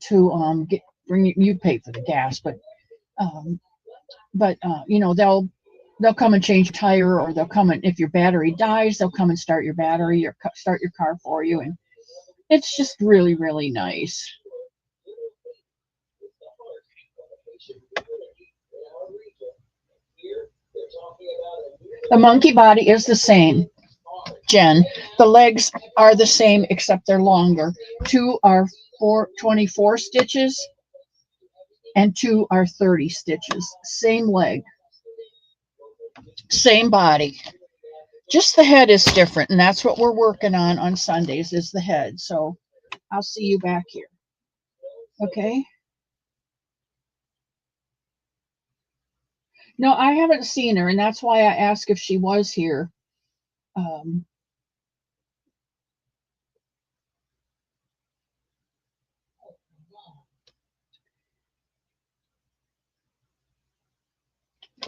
to you pay for the gas, but they'll come and change your tire, or they'll come and if your battery dies, they'll come and start your battery or start your car for you, and it's just really, really nice. The monkey body is the same, Jen. The legs are the same except they're longer. Two are 24 stitches and two are 30 stitches. Same leg, same body. Just the head is different, and that's what we're working on Sundays is the head. So I'll see you back here. Okay. No, I haven't seen her, and that's why I asked if she was here. Um,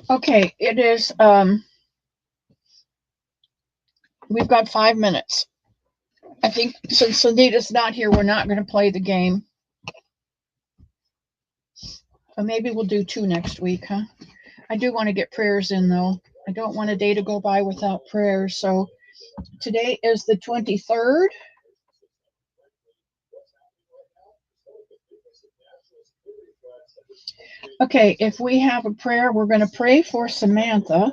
okay, it is. We've got 5 minutes. I think since Sunita's not here, we're not going to play the game. Or maybe we'll do 2 next week, huh? I do want to get prayers in, though. I don't want a day to go by without prayers. So today is the 23rd. Okay, if we have a prayer, we're going to pray for Samantha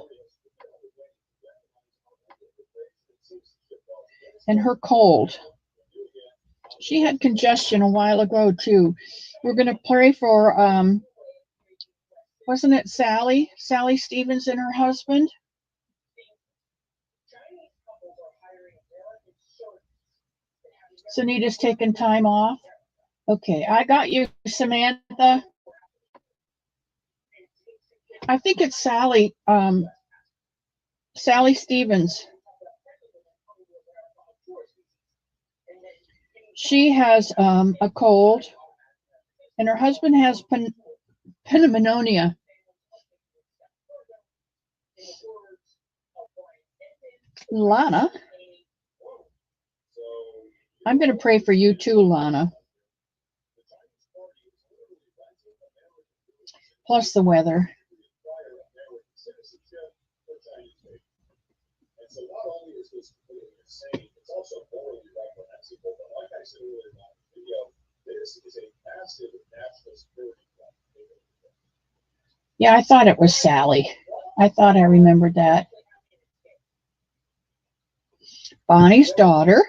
and her cold. She had congestion a while ago, too. We're going to pray for, wasn't it Sally? Sally Stevens and her husband? Sunita's taking time off. Okay, I got you, Samantha. I think it's Sally, Sally Stevens. She has a cold, and her husband has pneumonia. Lana, I'm going to pray for you too, Lana. Plus the weather. Yeah, I thought it was Sally. I thought I remembered that. Bonnie's daughter.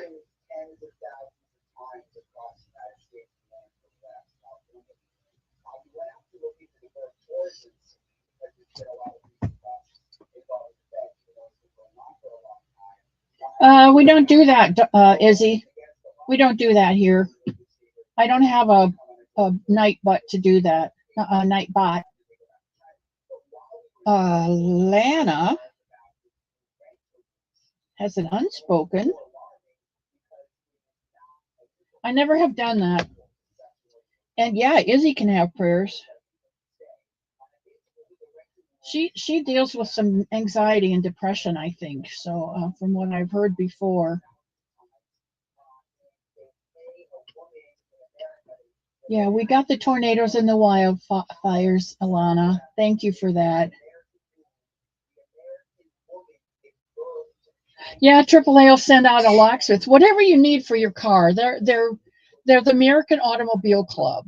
We don't do that, Izzy. We don't do that here. I don't have a night butt to do that. A night bot. Lana has an unspoken. I never have done that. And yeah, Izzy can have prayers. She deals with some anxiety and depression, I think. So from what I've heard before. Yeah, we got the tornadoes and the wildfires, Alana. Thank you for that. Yeah, AAA will send out a locksmith, whatever you need for your car. They're the American Automobile Club,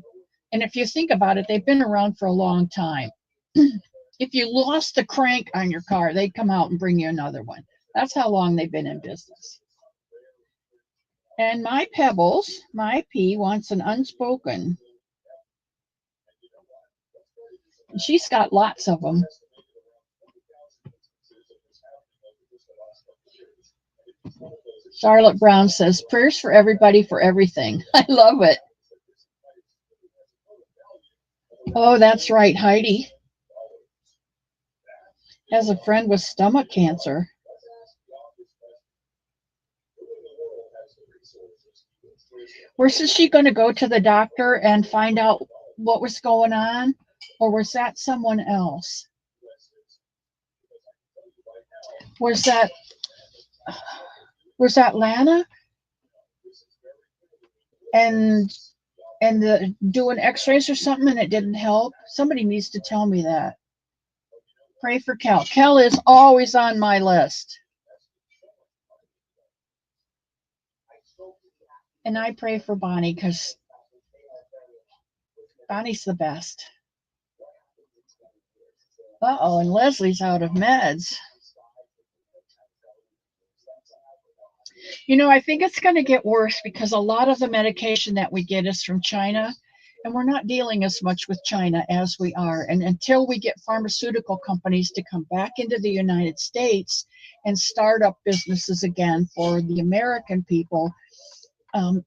and if you think about it, they've been around for a long time. If you lost the crank on your car, they'd come out and bring you another one. That's how long they've been in business. And my Pebbles, my P wants an unspoken. She's got lots of them. Charlotte Brown says, prayers for everybody for everything. I love it. Oh, that's right. Heidi has a friend with stomach cancer. Was she going to go to the doctor and find out what was going on? Or was that someone else? Was that Lana? And doing x-rays or something and it didn't help? Somebody needs to tell me that. Pray for Kel. Kel is always on my list. And I pray for Bonnie because Bonnie's the best. Uh-oh, and Leslie's out of meds. You know, I think it's going to get worse because a lot of the medication that we get is from China, and we're not dealing as much with China as we are. And until we get pharmaceutical companies to come back into the United States and start up businesses again for the American people,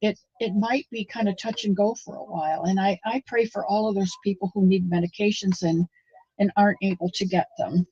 it might be kind of touch and go for a while. And I pray for all of those people who need medications and aren't able to get them.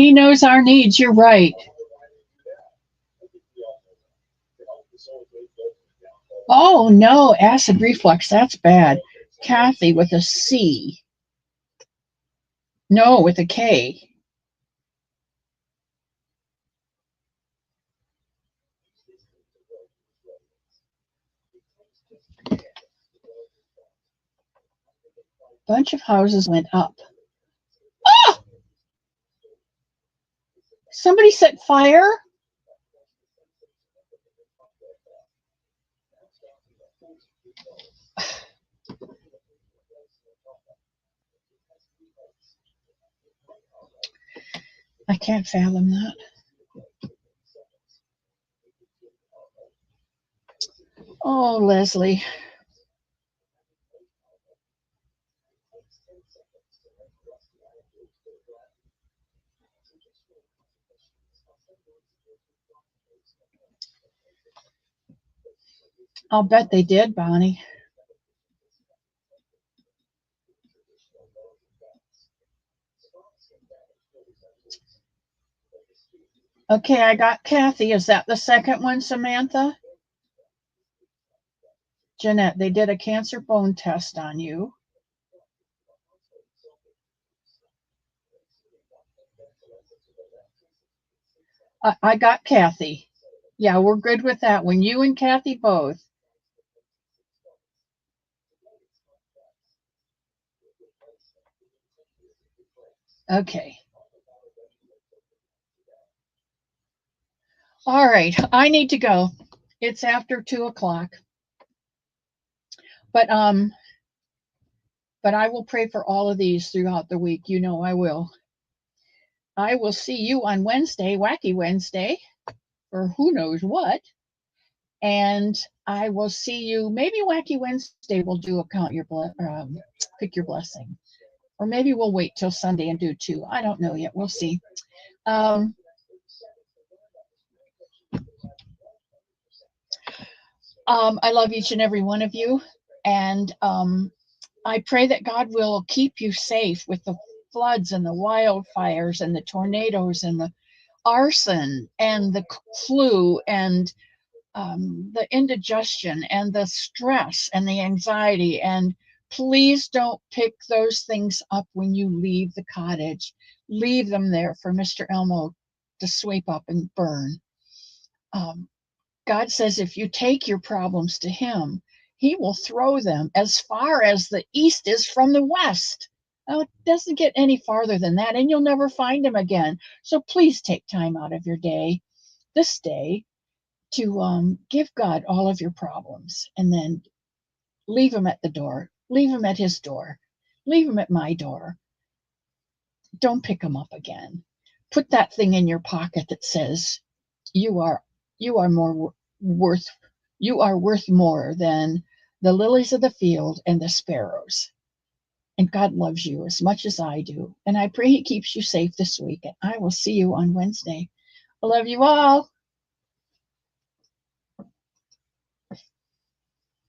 He knows our needs. You're right. Oh no, acid reflux. That's bad. Kathy with a C. No, with a K. Bunch of houses went up. Oh! Somebody set fire? I can't fathom that. Oh, Leslie. I'll bet they did, Bonnie. Okay, I got Kathy. Is that the second one, Samantha? Jeanette, they did a cancer bone test on you. I got Kathy. Yeah, we're good with that one. You and Kathy both. Okay. All right. I need to go. It's after 2 o'clock. But I will pray for all of these throughout the week. You know I will. I will see you on Wednesday, Wacky Wednesday, or who knows what. And I will see you. Maybe Wacky Wednesday we'll do pick your blessing, or maybe we'll wait till Sunday and do two. I don't know yet. We'll see. Um, I love each and every one of you, and I pray that God will keep you safe with the floods and the wildfires and the tornadoes and the arson and the flu and the indigestion and the stress and the anxiety. And please don't pick those things up when you leave the cottage. Leave them there for Mr. Elmo to sweep up and burn. Um, God says if you take your problems to Him, He will throw them as far as the east is from the west. Oh, it doesn't get any farther than that, and you'll never find Him again. So please take time out of your day, this day, to give God all of your problems and then leave Him at the door, leave Him at His door, leave Him at my door. Don't pick Him up again. Put that thing in your pocket that says, you are you are more worth you are worth more than the lilies of the field and the sparrows. And God loves you as much as I do. And I pray He keeps you safe this week. And I will see you on Wednesday. I love you all.